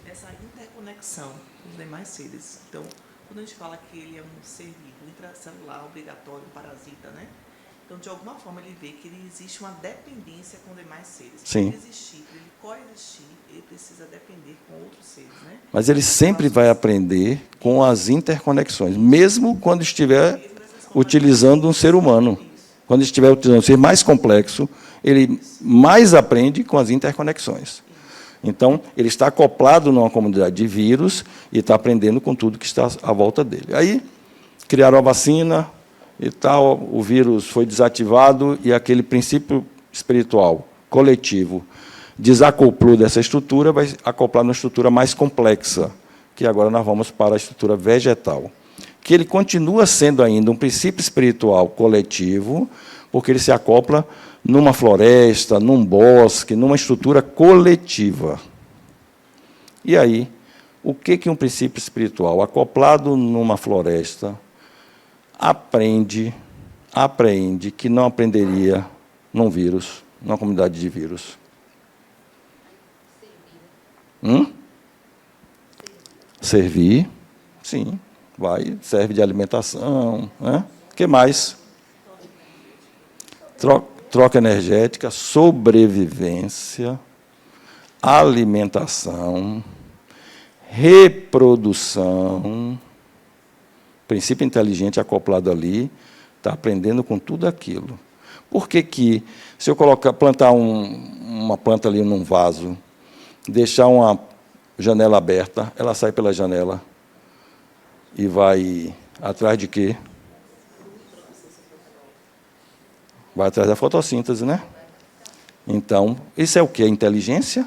Essa interconexão com os demais seres. Então, quando a gente fala que ele é um ser vivo, intracelular, obrigatório, um parasita, né? Então, de alguma forma, ele vê que existe uma dependência com demais seres. Sim. Para ele existir, para ele coexistir, ele precisa depender com outros seres, né? Mas ele sempre vai aprender com as interconexões, mesmo quando estiver utilizando um ser humano. Quando estiver utilizando um ser mais complexo, ele mais aprende com as interconexões. Então, ele está acoplado numa comunidade de vírus e está aprendendo com tudo que está à volta dele. Aí, criaram a vacina e tal, o vírus foi desativado e aquele princípio espiritual coletivo desacoplou dessa estrutura, vai acoplar numa estrutura mais complexa, que agora nós vamos para a estrutura vegetal, que ele continua sendo ainda um princípio espiritual coletivo, porque ele se acopla numa floresta, num bosque, numa estrutura coletiva. E aí, o que um princípio espiritual acoplado numa floresta, aprende que não aprenderia num vírus, numa comunidade de vírus. Servir, sim, vai, serve de alimentação, né? O que mais? Troca energética, sobrevivência, alimentação, reprodução, princípio inteligente acoplado ali, está aprendendo com tudo aquilo. Por que se eu plantar uma planta ali num vaso, deixar uma janela aberta, ela sai pela janela e vai atrás de quê? Vai atrás da fotossíntese, né? Então, isso é o quê? Inteligência?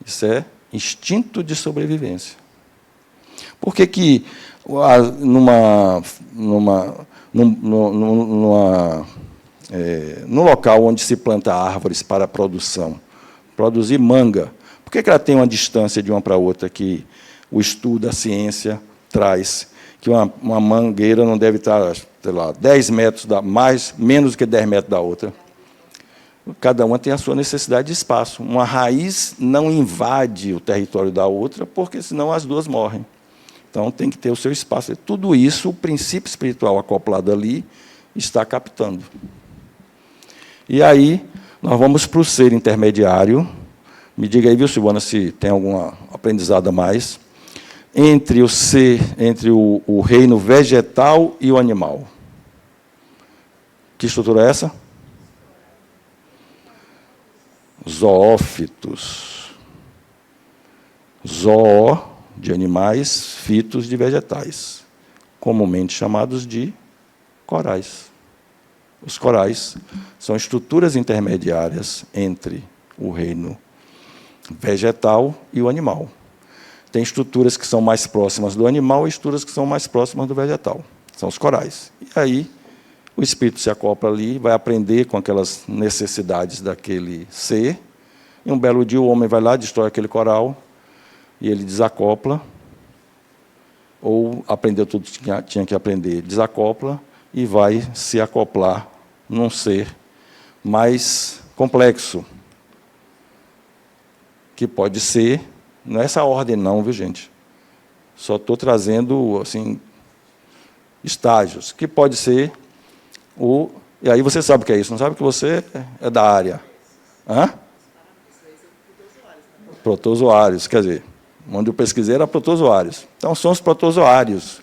Isso é instinto de sobrevivência. Por que no local onde se planta árvores para produção, produzir manga, por que ela tem uma distância de uma para outra que o estudo, a ciência traz, que uma mangueira não deve estar, sei lá, 10 metros, menos do que 10 metros da outra? Cada uma tem a sua necessidade de espaço. Uma raiz não invade o território da outra, porque senão as duas morrem. Então, tem que ter o seu espaço. Tudo isso, o princípio espiritual acoplado ali, está captando. E aí, nós vamos para o ser intermediário. Me diga aí, viu, Silvana, se tem algum aprendizado a mais. Entre o reino vegetal e o animal. Que estrutura é essa? Zoófitos. Zoó, de animais, fitos, de vegetais. Comumente chamados de corais. Os corais são estruturas intermediárias entre o reino vegetal e o animal. Tem estruturas que são mais próximas do animal e estruturas que são mais próximas do vegetal. São os corais. E aí, o espírito se acopla ali, vai aprender com aquelas necessidades daquele ser, e um belo dia o homem vai lá, destrói aquele coral, e ele desacopla, ou aprendeu tudo que tinha que aprender, desacopla, e vai se acoplar num ser mais complexo, que pode ser, não é essa ordem não, viu, gente? Só estou trazendo, assim, estágios, que pode ser e aí você sabe o que é isso, não sabe que você é da área. Hã? Protozoários, quer dizer, onde eu pesquisei era protozoários. Então, são os protozoários.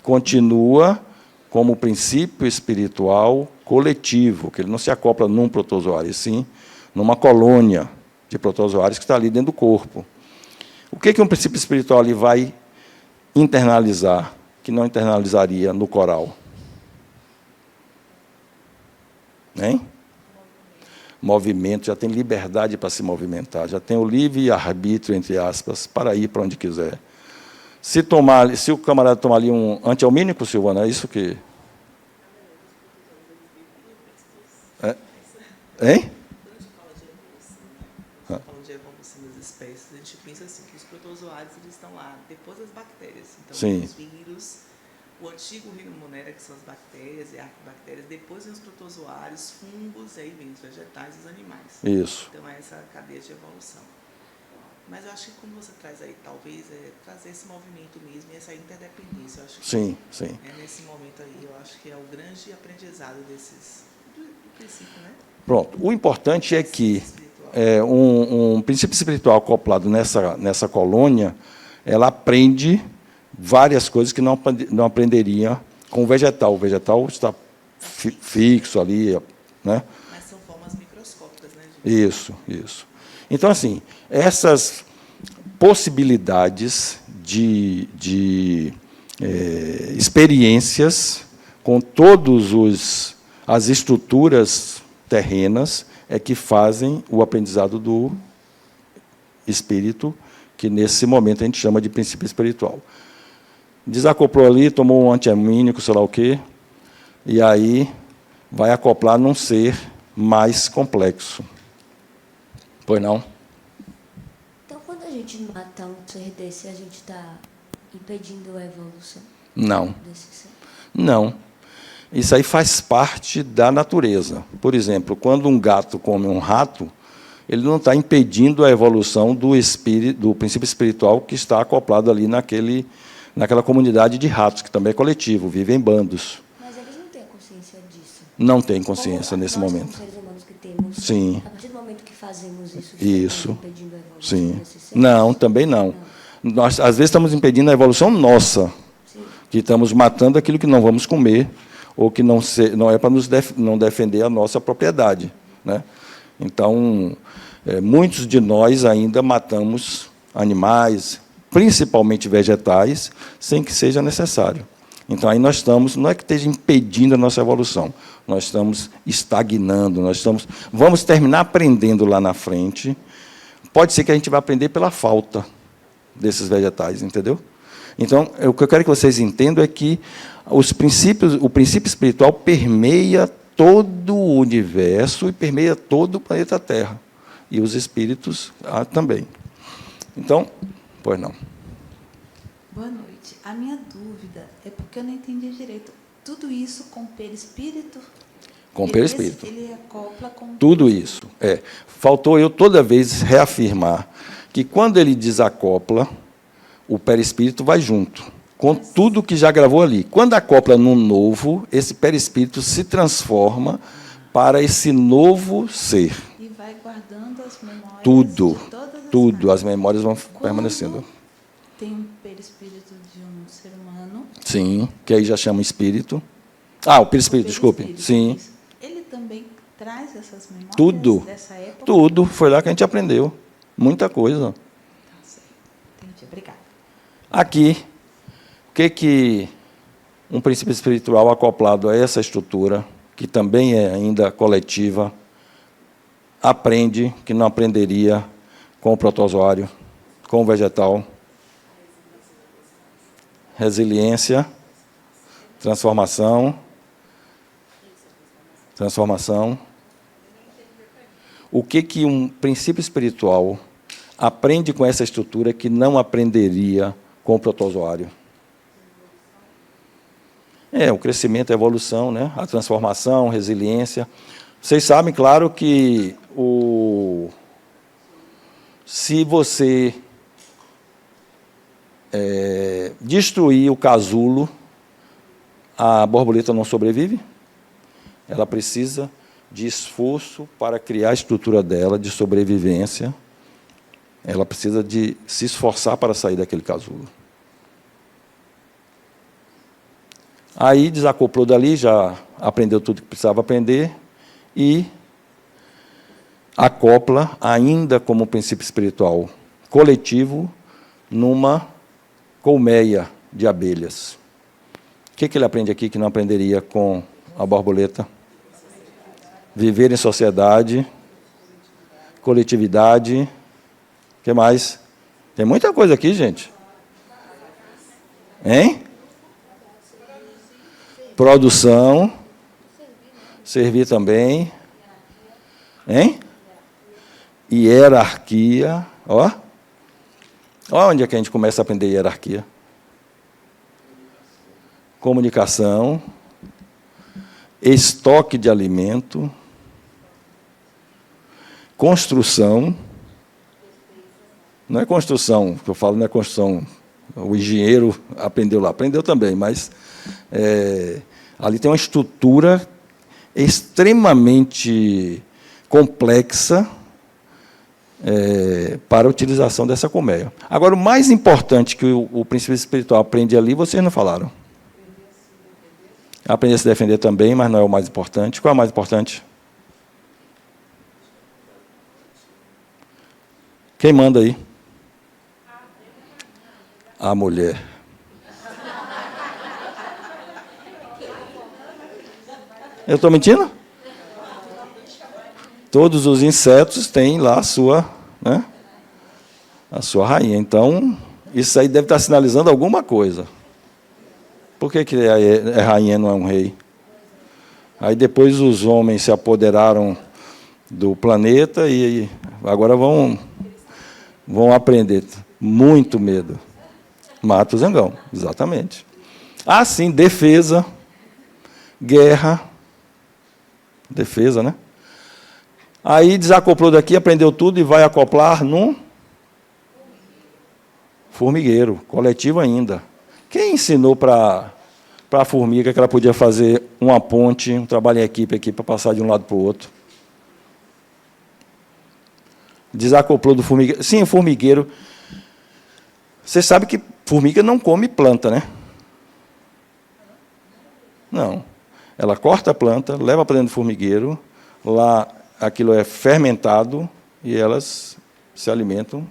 Continua como princípio espiritual coletivo, que ele não se acopla num protozoário, e sim numa colônia de protozoários que está ali dentro do corpo. O que um princípio espiritual ali vai internalizar, que não internalizaria no coral? Hein? Movimento, já tem liberdade para se movimentar, já tem o livre-arbítrio, entre aspas, para ir para onde quiser. Se o camarada tomar ali um antialmínico, Silvana, é isso que... Hein? Quando a gente fala de evolução das espécies, a gente pensa assim, que os protozoários eles estão lá depois das bactérias. Então, sim, os vírus, o antigo reino monera, que são as bactérias e arquibactérias, depois vem os protozoários, fungos, aí vem os vegetais e os animais. Isso. Então, é essa cadeia de evolução. Mas eu acho que como você traz aí, talvez, trazer esse movimento mesmo e essa interdependência. Eu acho que sim, sim. Nesse momento aí, eu acho que é o grande aprendizado do princípio, né? Pronto. O importante é que um princípio espiritual acoplado nessa colônia, ela aprende várias coisas que não aprenderia com o vegetal. O vegetal está fixo ali, né? Mas são formas microscópicas, né, gente? Isso. Então, assim, essas possibilidades de experiências com todas as estruturas terrenas é que fazem o aprendizado do espírito, que nesse momento a gente chama de princípio espiritual. Desacoplou ali, tomou um antiamínico, sei lá o quê, e aí vai acoplar num ser mais complexo. Pois não? Então, quando a gente mata um ser desse, a gente está impedindo a evolução Não. desse ser? Não. Isso aí faz parte da natureza. Por exemplo, quando um gato come um rato, ele não está impedindo a evolução do princípio espiritual que está acoplado ali naquela comunidade de ratos, que também é coletivo, vive em bandos. Mas eles não têm a consciência disso. Não tem consciência Como nesse nós, momento. como seres humanos que temos, Sim. a partir do momento que fazemos isso, Isso. estamos impedindo a evolução Sim. desses seres? Não, também não. Nós, às vezes, estamos impedindo a evolução nossa, que estamos matando aquilo que não vamos comer, ou que não é para não defender a nossa propriedade, né? Então, muitos de nós ainda matamos animais, principalmente vegetais, sem que seja necessário. Então, aí nós estamos, não é que esteja impedindo a nossa evolução, nós estamos estagnando, vamos terminar aprendendo lá na frente. Pode ser que a gente vá aprender pela falta desses vegetais, entendeu? Então, o que eu quero que vocês entendam é que o princípio espiritual permeia todo o universo e permeia todo o planeta Terra. E os espíritos também. Então, pois não. Boa noite. A minha dúvida é porque eu não entendi direito. Tudo isso com perispírito? Com perispírito. Ele acopla com... Tudo isso. Faltou eu toda vez reafirmar que quando ele desacopla, o perispírito vai junto, com tudo que já gravou ali. Quando acopla no novo, esse perispírito se transforma para esse novo ser. E vai guardando as memórias Tudo, de todas as tudo. partes. As memórias vão Quando permanecendo. tem um perispírito de um ser humano... Sim, que aí já chama espírito. O perispírito, desculpe. perispírito, Sim, isso. Ele também traz essas memórias tudo. dessa época? Tudo. Foi lá que a gente aprendeu. Muita coisa. Tá certo. Entendi. Obrigada. Aqui, o que um princípio espiritual acoplado a essa estrutura, que também é ainda coletiva, aprende que não aprenderia com o protozoário, com o vegetal? Resiliência, transformação. O que um princípio espiritual aprende com essa estrutura que não aprenderia com o protozoário? O crescimento, a evolução, né? A transformação, resiliência. Vocês sabem, claro, que se você destruir o casulo, a borboleta não sobrevive. Ela precisa de esforço para criar a estrutura dela, de sobrevivência. Ela precisa de se esforçar para sair daquele casulo. Aí desacoplou dali, já aprendeu tudo que precisava aprender e acopla, ainda como princípio espiritual coletivo, numa colmeia de abelhas. O que ele aprende aqui que não aprenderia com a borboleta? Viver em sociedade, coletividade. O que mais? Tem muita coisa aqui, gente. Hein? Produção. Servir também. Hein? Hierarquia. Ó onde é que a gente começa a aprender hierarquia. Comunicação. Estoque de alimento. Construção. Não é construção, que eu falo, não é construção. O engenheiro aprendeu lá, aprendeu também, mas ali tem uma estrutura extremamente complexa para a utilização dessa colmeia. Agora, o mais importante que o princípio espiritual aprende ali, vocês não falaram. Aprender a se defender também, mas não é o mais importante. Qual é o mais importante? Quem manda aí? A mulher. Eu estou mentindo? Todos os insetos têm lá a sua rainha. Então, isso aí deve estar sinalizando alguma coisa. Por que é rainha, não é um rei? Aí depois os homens se apoderaram do planeta e agora vão aprender. Muito medo. Mata o zangão, exatamente. Sim, defesa. guerra, defesa, né? Aí desacoplou daqui, aprendeu tudo e vai acoplar num formigueiro, coletivo ainda. Quem ensinou para a formiga que ela podia fazer uma ponte, um trabalho em equipe aqui para passar de um lado para o outro? Desacoplou do formigueiro. Sim, o formigueiro. Você sabe que formiga não come planta, né? Não. Ela corta a planta, leva para dentro do formigueiro, lá aquilo é fermentado e elas se alimentam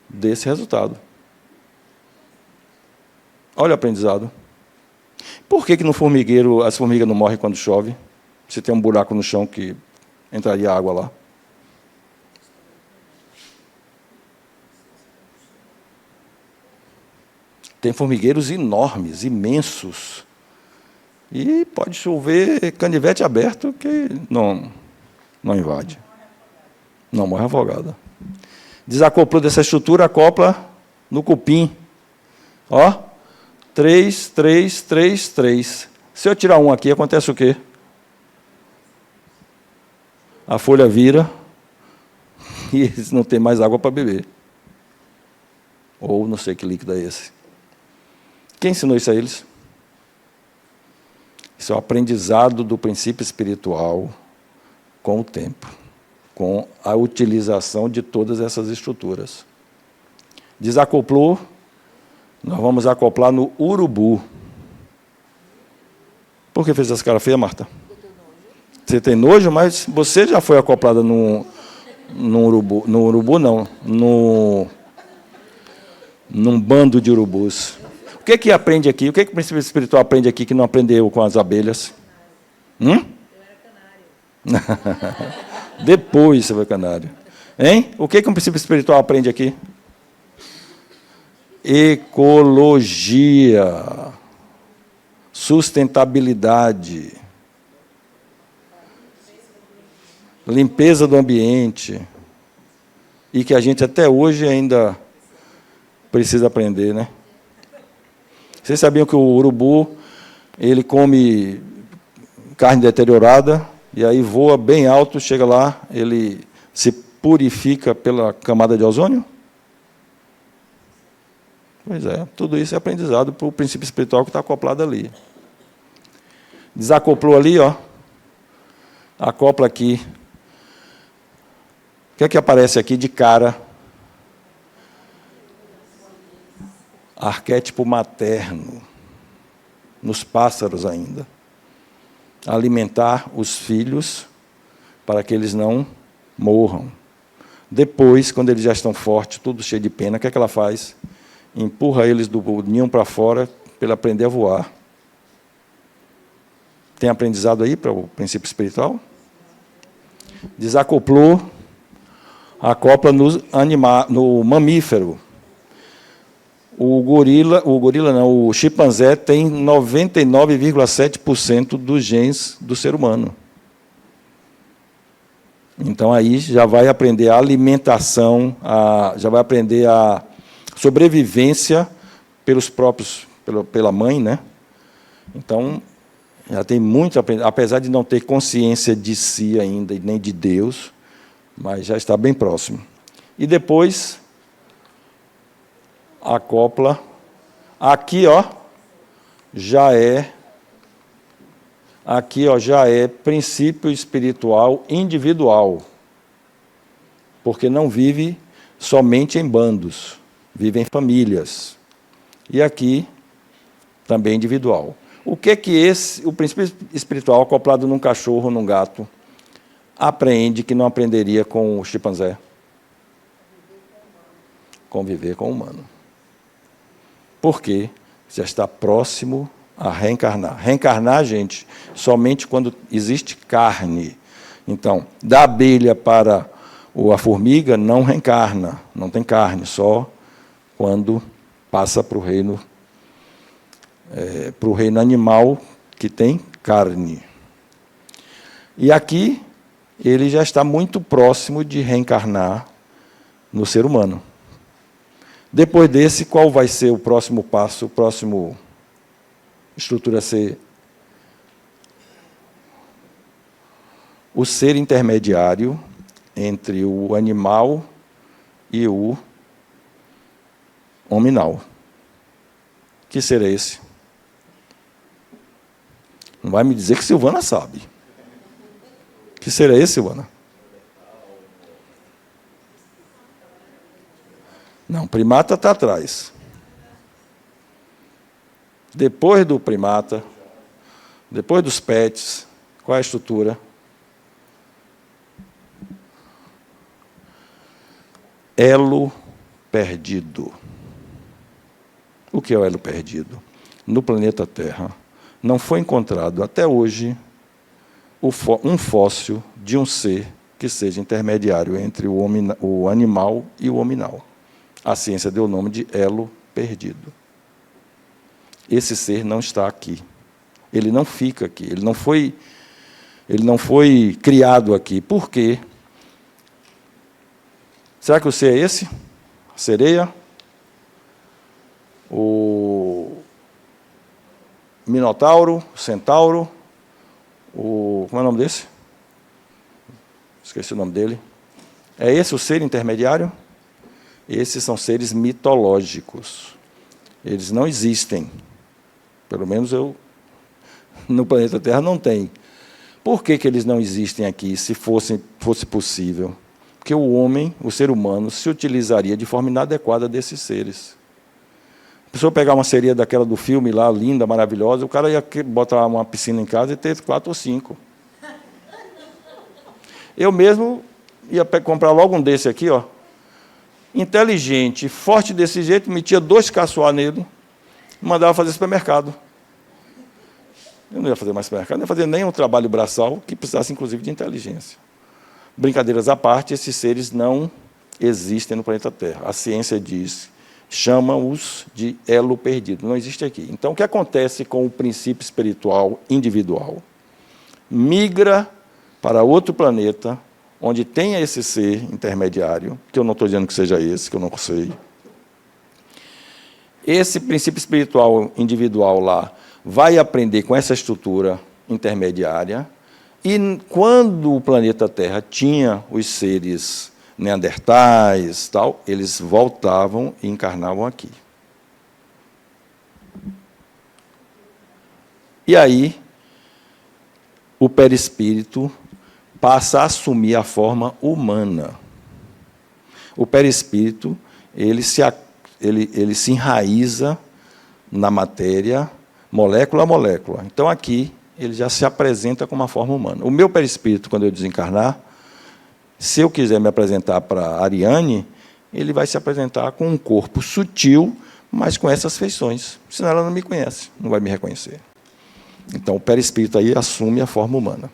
desse resultado. Olha o aprendizado. Por que no formigueiro as formigas não morrem quando chove? Se tem um buraco no chão que entraria água lá. Tem formigueiros enormes, imensos. E pode chover canivete aberto que não invade. Não morre afogada. Desacoplou dessa estrutura, acopla no cupim. Ó, 3, 3, 3, 3. Se eu tirar um aqui, acontece o quê? A folha vira e eles não têm mais água para beber. Ou não sei que líquido é esse. Quem ensinou isso a eles? Isso é o aprendizado do princípio espiritual com o tempo, com a utilização de todas essas estruturas. Desacoplou, nós vamos acoplar no urubu. Por que fez essa cara feia, Marta? Você tem nojo, mas você já foi acoplada no urubu. No urubu, não. Num bando de urubus. O que aprende aqui? O que o princípio espiritual aprende aqui que não aprendeu com as abelhas? Eu era canário. Depois você foi canário. Hein? O que um princípio espiritual aprende aqui? Ecologia. Sustentabilidade. Limpeza do ambiente. E que a gente até hoje ainda precisa aprender, né? Vocês sabiam que o urubu, ele come carne deteriorada, e aí voa bem alto, chega lá, ele se purifica pela camada de ozônio? Pois é, tudo isso é aprendizado para o princípio espiritual que está acoplado ali. Desacoplou ali, ó, acopla aqui. O que aparece aqui de cara? Arquétipo materno, nos pássaros ainda. Alimentar os filhos para que eles não morram. Depois, quando eles já estão fortes, tudo cheio de pena, o que ela faz? Empurra eles do ninho para fora para ele aprender a voar. Tem aprendizado aí para o princípio espiritual? Desacoplou, acopla no mamífero. O chimpanzé tem 99,7% dos genes do ser humano. Então, aí já vai aprender a alimentação, já vai aprender a sobrevivência pela mãe, né? Então, já tem muito a aprender, apesar de não ter consciência de si ainda, e nem de Deus, mas já está bem próximo. E depois acopla. Aqui, ó, já é princípio espiritual individual, porque não vive somente em bandos, vive em famílias. E aqui também individual. O que o princípio espiritual acoplado num cachorro, num gato, aprende que não aprenderia com o chimpanzé? Conviver com o humano. Porque já está próximo a reencarnar. Reencarnar, gente, somente quando existe carne. Então, da abelha para a formiga não reencarna, não tem carne, só quando passa para o reino animal, que tem carne. E aqui, ele já está muito próximo de reencarnar no ser humano. Depois desse, qual vai ser o próximo passo, a próxima estrutura a ser o ser intermediário entre o animal e o hominal. Que ser é esse? Não vai me dizer que Silvana sabe. Que ser é esse, Silvana? Não, primata está atrás. Depois do primata, depois dos pets, qual é a estrutura? Elo perdido. O que é o elo perdido? No planeta Terra, não foi encontrado até hoje um fóssil de um ser que seja intermediário entre o animal e o hominal. A ciência deu o nome de elo perdido. Esse ser não está aqui. Ele não fica aqui. Ele não foi criado aqui. Por quê? Será que o ser é esse? A sereia? O minotauro? O centauro? Como é o nome desse? Esqueci o nome dele. É esse o ser intermediário? Esses são seres mitológicos. Eles não existem. Pelo menos no planeta Terra não tem. Por que eles não existem aqui, se fosse possível? Porque o homem, o ser humano, se utilizaria de forma inadequada desses seres. A pessoa pegar uma sereia daquela do filme lá, linda, maravilhosa, o cara ia botar uma piscina em casa e ter 4 ou 5. Eu mesmo ia comprar logo um desse aqui, ó, inteligente, forte desse jeito, metia 2 caçoar nele, mandava fazer supermercado. Eu não ia fazer mais supermercado, não ia fazer nem um trabalho braçal que precisasse, inclusive, de inteligência. Brincadeiras à parte, esses seres não existem no planeta Terra. A ciência diz, chama-os de elo perdido, não existe aqui. Então, o que acontece com o princípio espiritual individual? Migra para outro planeta, onde tenha esse ser intermediário, que eu não estou dizendo que seja esse, que eu não sei. Esse princípio espiritual individual lá vai aprender com essa estrutura intermediária, e quando o planeta Terra tinha os seres neandertais, tal, eles voltavam e encarnavam aqui. E aí, o perispírito passa a assumir a forma humana. O perispírito, ele se enraiza na matéria, molécula a molécula. Então, aqui, ele já se apresenta com uma forma humana. O meu perispírito, quando eu desencarnar, se eu quiser me apresentar para a Ariane, ele vai se apresentar com um corpo sutil, mas com essas feições. Senão ela não me conhece, não vai me reconhecer. Então, o perispírito aí assume a forma humana.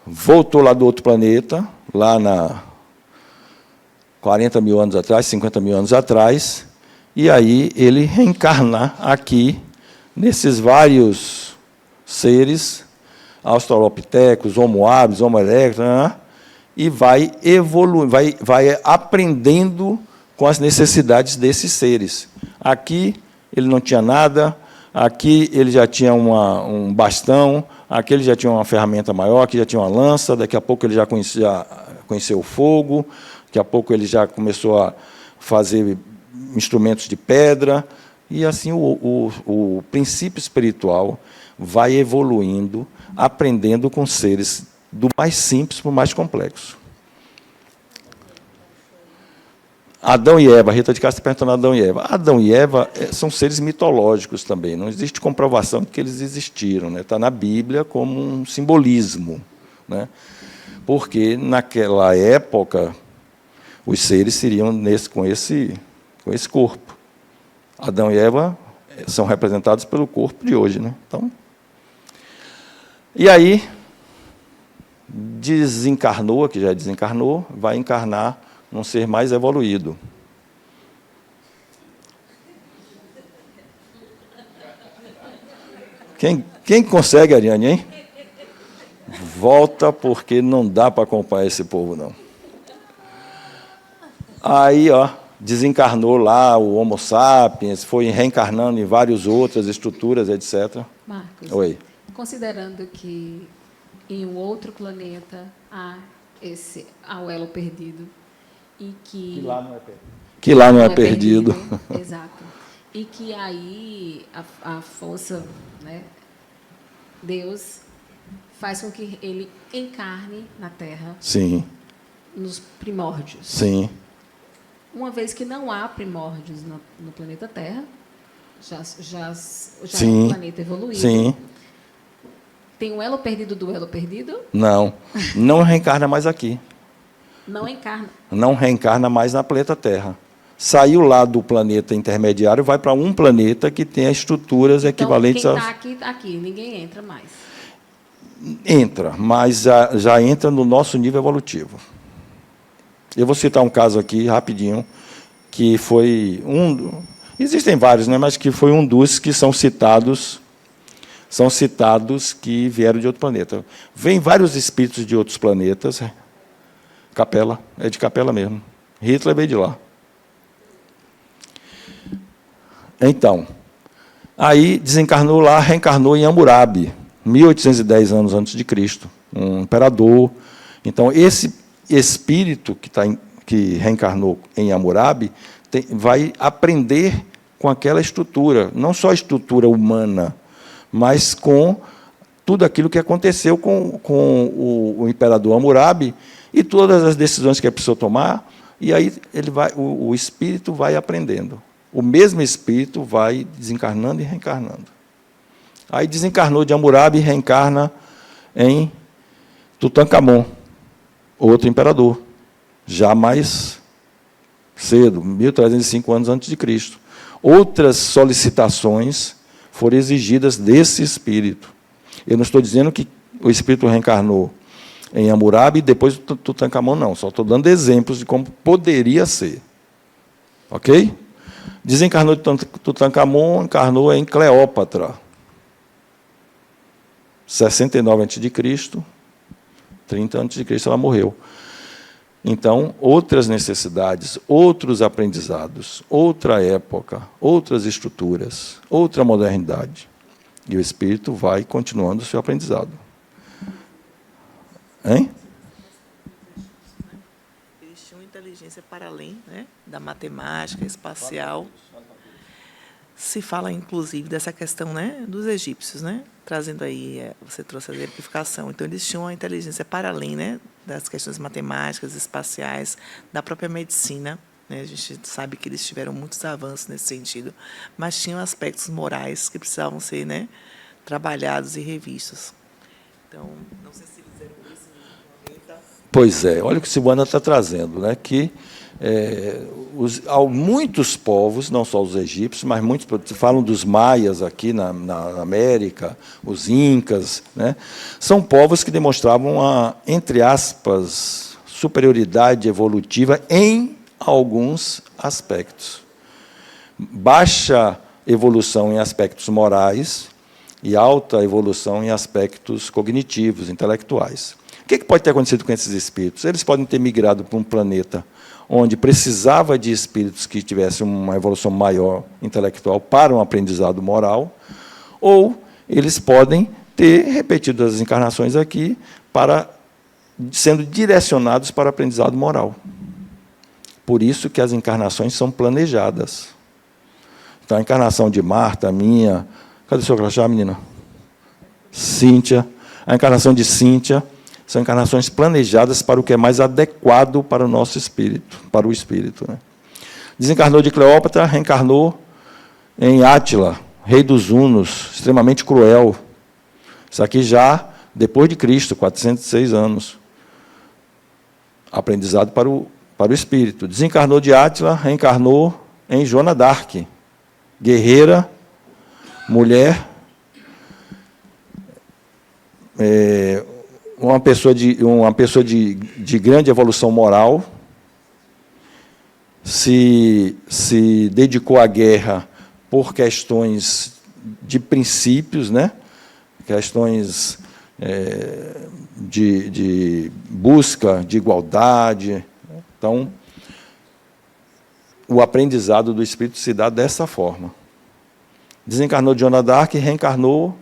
Voltou lá do outro planeta, lá na 40 mil anos atrás, 50 mil anos atrás, e aí ele reencarnar aqui, nesses vários seres, australopithecus, homo habilis, homo erectus, e vai evoluir, vai aprendendo com as necessidades desses seres. Aqui ele não tinha nada, aqui ele já tinha um bastão, aqui ele já tinha uma ferramenta maior, aqui já tinha uma lança, daqui a pouco ele já conheceu o fogo, daqui a pouco ele já começou a fazer instrumentos de pedra, e assim o princípio espiritual vai evoluindo, aprendendo com seres do mais simples para o mais complexo. Adão e Eva, a Rita de Castro está perguntando a Adão e Eva. Adão e Eva são seres mitológicos também, não existe comprovação de que eles existiram, né? Está na Bíblia como um simbolismo, né? Porque, naquela época, os seres seriam com esse corpo. Adão e Eva são representados pelo corpo de hoje, né? Então, e aí, desencarnou, que já desencarnou, vai encarnar num ser mais evoluído. Quem consegue, Ariane, hein? Volta, porque não dá para acompanhar esse povo, não. Aí, ó, desencarnou lá o Homo sapiens, foi reencarnando em várias outras estruturas, etc. Marcos, Oi. considerando que em um outro planeta ao elo perdido e que não é perdido. Que lá não é perdido. Exato. E que aí a força, né, Deus faz com que ele encarne na Terra. Sim. Nos primórdios. Sim. Uma vez que não há primórdios no planeta Terra, já Sim. é um planeta evoluído. Sim. Tem um elo perdido do elo perdido? Não. Não reencarna mais aqui. Não encarna. Não reencarna mais na planeta Terra. Saiu lá do planeta intermediário, vai para um planeta que tem estruturas equivalentes então, quem está aqui, ninguém entra mais. Entra, mas já entra no nosso nível evolutivo. Eu vou citar um caso aqui, rapidinho, que foi existem vários, né, mas que foi um dos que são citados que vieram de outro planeta. Vêm vários espíritos de outros planetas. Capela, é de Capela mesmo. Hitler veio de lá. Então, aí desencarnou lá, reencarnou em Hammurabi, 1810 anos antes de Cristo, um imperador. Então, esse espírito que reencarnou em Hammurabi vai aprender com aquela estrutura, não só a estrutura humana, mas com tudo aquilo que aconteceu com o imperador Hammurabi e todas as decisões que ele precisou tomar, e aí o espírito vai aprendendo. O mesmo espírito vai desencarnando e reencarnando. Aí desencarnou de Hammurabi e reencarna em Tutankhamon, outro imperador, já mais cedo, 1305 anos antes de Cristo. Outras solicitações foram exigidas desse espírito. Eu não estou dizendo que o espírito reencarnou em Hammurabi e depois do Tutankhamon, não. Só estou dando exemplos de como poderia ser. Ok? Desencarnou de Tutankhamon, encarnou em Cleópatra. 69 a.C., 30 a.C. ela morreu. Então, outras necessidades, outros aprendizados, outra época, outras estruturas, outra modernidade. E o espírito vai continuando o seu aprendizado. Hein? Eles tinham inteligência para além, né, da matemática espacial. Se fala, inclusive, dessa questão, né, dos egípcios, né, trazendo aí, você trouxe a exemplificação. Então, eles tinham uma inteligência para além, né, das questões matemáticas, espaciais, da própria medicina. Né, a gente sabe que eles tiveram muitos avanços nesse sentido, mas tinham aspectos morais que precisavam ser, né, trabalhados e revistos. Então, não sei se eles eram isso no planeta. Pois é, olha o que Silvana está trazendo, né, que muitos povos, não só os egípcios, mas muitos, falam dos maias aqui na América, os incas, né, são povos que demonstravam a, entre aspas, superioridade evolutiva em alguns aspectos. Baixa evolução em aspectos morais e alta evolução em aspectos cognitivos, intelectuais. O que pode ter acontecido com esses espíritos? Eles podem ter migrado para um planeta onde precisava de espíritos que tivessem uma evolução maior intelectual para um aprendizado moral, ou eles podem ter repetido as encarnações aqui sendo direcionados para o aprendizado moral. Por isso que as encarnações são planejadas. Então, a encarnação de Marta, a minha... Cadê o seu crachá, menina? Cíntia. A encarnação de Cíntia são encarnações planejadas para o que é mais adequado para o nosso espírito, para o espírito. Né? Desencarnou de Cleópatra, reencarnou em Átila, rei dos Hunos, extremamente cruel. Isso aqui já depois de Cristo, 406 anos. Aprendizado para o espírito. Desencarnou de Átila, reencarnou em Joana d'Arc, guerreira, mulher, uma pessoa de grande evolução moral, se dedicou à guerra por questões de princípios, né? Questões de busca de igualdade. Então, o aprendizado do espírito se dá dessa forma. Desencarnou de Joana d'Arc e reencarnou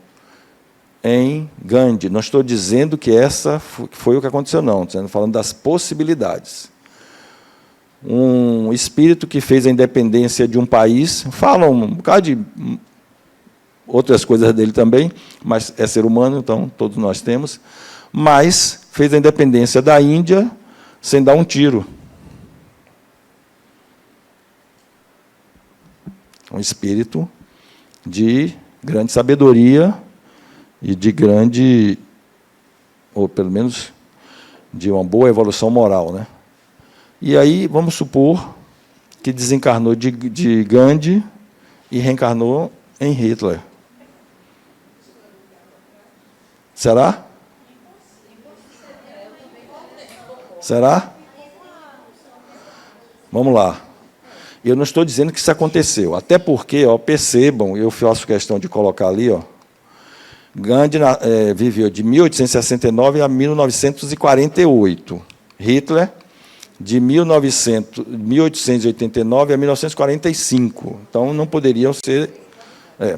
em Gandhi. Não estou dizendo que essa foi o que aconteceu, não. Estou falando das possibilidades. Um espírito que fez a independência de um país, falam um bocado de outras coisas dele também, mas é ser humano, então todos nós temos, mas fez a independência da Índia sem dar um tiro. Um espírito de grande sabedoria e de grande, ou pelo menos de uma boa evolução moral, né? E aí, vamos supor que desencarnou de Gandhi e reencarnou em Hitler. Será? Será? Vamos lá. Eu não estou dizendo que isso aconteceu, até porque, ó, percebam, eu faço questão de colocar ali, ó, Gandhi viveu de 1869 a 1948. Hitler, de 1889 a 1945. Então, não poderiam ser...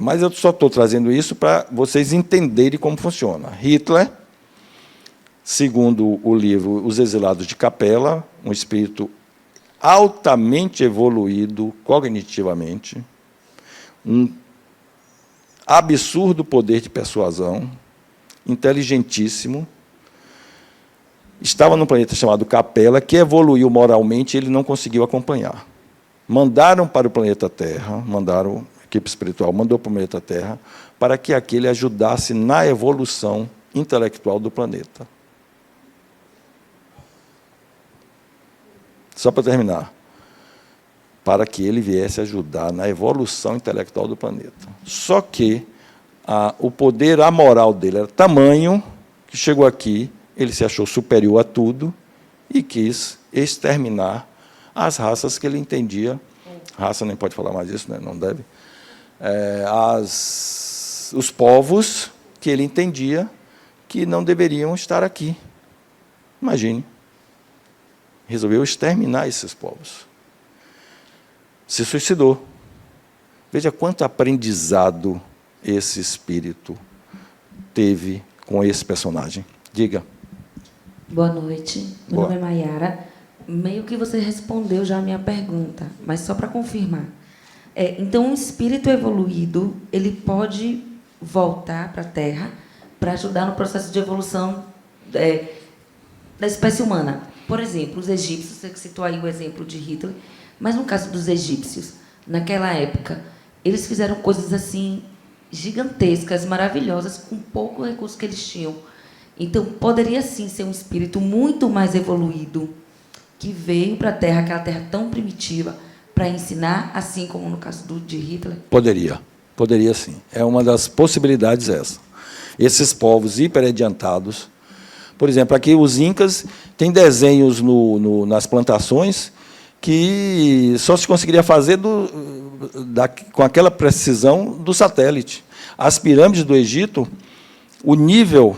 mas eu só estou trazendo isso para vocês entenderem como funciona. Hitler, segundo o livro Os Exilados de Capela, um espírito altamente evoluído cognitivamente, um absurdo poder de persuasão, inteligentíssimo, estava num planeta chamado Capela, que evoluiu moralmente e ele não conseguiu acompanhar. Mandaram para o planeta Terra, a equipe espiritual mandou para o planeta Terra, para que aquele ajudasse na evolução intelectual do planeta. Só para terminar. Para que ele viesse ajudar na evolução intelectual do planeta. Só que o poder amoral dele era tamanho que chegou aqui, ele se achou superior a tudo e quis exterminar as raças que ele entendia, raça nem pode falar mais isso, né? Não deve, os povos que ele entendia que não deveriam estar aqui. Imagine. Resolveu exterminar esses povos. Se suicidou. Veja quanto aprendizado esse espírito teve com esse personagem. Diga. Boa noite, meu nome é Maiara. Meio que você respondeu já a minha pergunta, mas só para confirmar. Então, um espírito evoluído, ele pode voltar para a Terra para ajudar no processo de evolução da espécie humana. Por exemplo, os egípcios, você citou aí o exemplo de Hitler, mas no caso dos egípcios, naquela época, eles fizeram coisas assim gigantescas, maravilhosas, com pouco recurso que eles tinham. Então, poderia sim ser um espírito muito mais evoluído, que veio para a Terra, aquela Terra tão primitiva, para ensinar, assim como no caso de Hitler? Poderia sim. É uma das possibilidades essa. Esses povos hiperadiantados, por exemplo, aqui os incas têm desenhos nas plantações que só se conseguiria fazer com aquela precisão do satélite. As pirâmides do Egito, o nível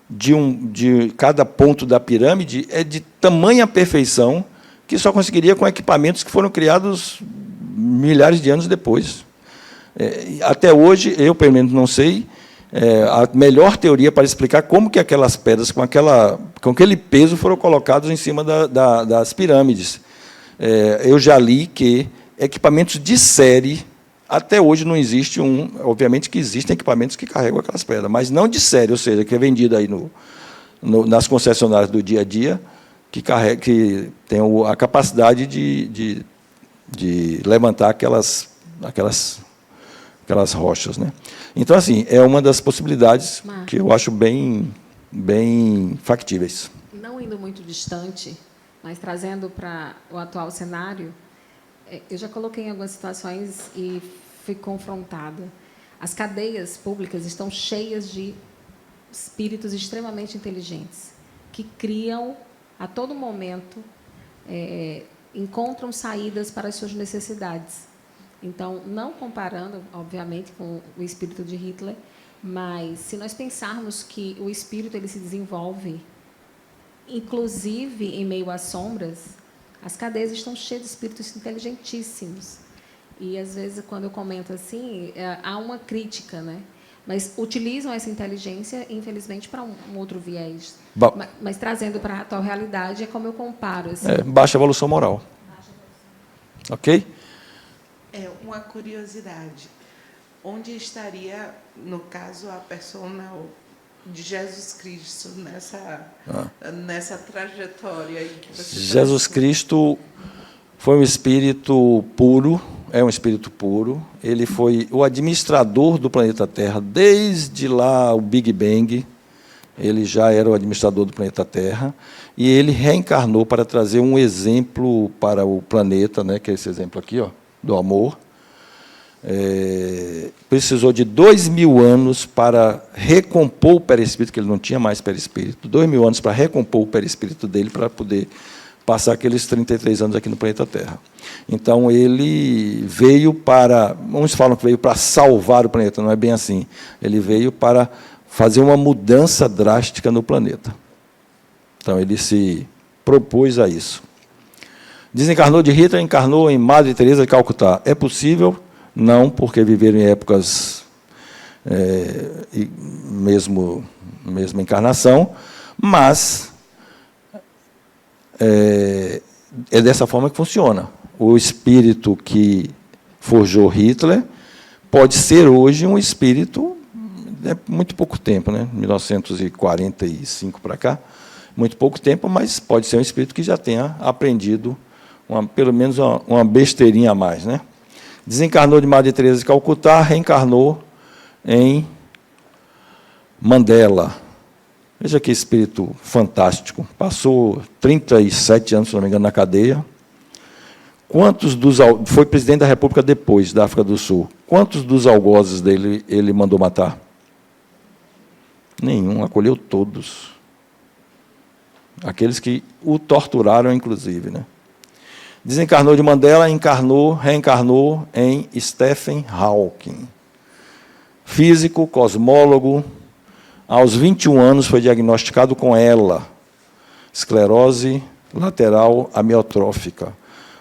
de cada ponto da pirâmide é de tamanha perfeição que só conseguiria com equipamentos que foram criados milhares de anos depois. Até hoje, eu, pelo menos, não sei a melhor teoria para explicar como que aquelas pedras, com aquele peso, foram colocados em cima das pirâmides. Eu já li que equipamentos de série, até hoje não existe obviamente que existem equipamentos que carregam aquelas pedras, mas não de série, ou seja, que é vendido aí nas concessionárias do dia a dia, que tem a capacidade de levantar aquelas rochas, né? Então, assim, é uma das possibilidades que eu acho bem factíveis. Não indo muito distante, mas trazendo para o atual cenário, eu já coloquei em algumas situações e fui confrontada. As cadeias públicas estão cheias de espíritos extremamente inteligentes, que criam, a todo momento, encontram saídas para as suas necessidades. Então, não comparando, obviamente, com o espírito de Hitler, mas se nós pensarmos que o espírito ele se desenvolve, inclusive em meio às sombras, as cadeias estão cheias de espíritos inteligentíssimos. E, às vezes, quando eu comento assim, há uma crítica, né? Mas utilizam essa inteligência, infelizmente, para um outro viés. Ba- Mas trazendo para a atual realidade, é como eu comparo. Assim. Baixa evolução moral. Ok? Uma curiosidade. Onde estaria, no caso, a persona de Jesus Cristo nessa trajetória aí que você Jesus Cristo foi um espírito puro, é um espírito puro. Ele foi o administrador do planeta Terra desde lá o Big Bang. Ele já era o administrador do planeta Terra e ele reencarnou para trazer um exemplo para o planeta, né, que é esse exemplo aqui, ó, do amor. Precisou de 2000 anos para recompor o perispírito, que ele não tinha mais perispírito, 2000 anos para recompor o perispírito dele, para poder passar aqueles 33 anos aqui no planeta Terra. Então, ele veio para... Uns falam que veio para salvar o planeta, não é bem assim. Ele veio para fazer uma mudança drástica no planeta. Então, ele se propôs a isso. Desencarnou de Rita, encarnou em Madre Teresa de Calcutá. É possível? Não, porque viveram em épocas, mesma encarnação, mas é dessa forma que funciona. O espírito que forjou Hitler pode ser hoje um espírito, muito pouco tempo, né? 1945 para cá, muito pouco tempo, mas pode ser um espírito que já tenha aprendido pelo menos uma besteirinha a mais, né? Desencarnou de Madre Teresa de Calcutá, reencarnou em Mandela. Veja que espírito fantástico. Passou 37 anos, se não me engano, na cadeia. Foi presidente da República depois, da África do Sul. Quantos dos algozes dele ele mandou matar? Nenhum, acolheu todos. Aqueles que o torturaram, inclusive, né? Desencarnou de Mandela, reencarnou em Stephen Hawking. Físico, cosmólogo. Aos 21 anos foi diagnosticado com ELA, esclerose lateral amiotrófica,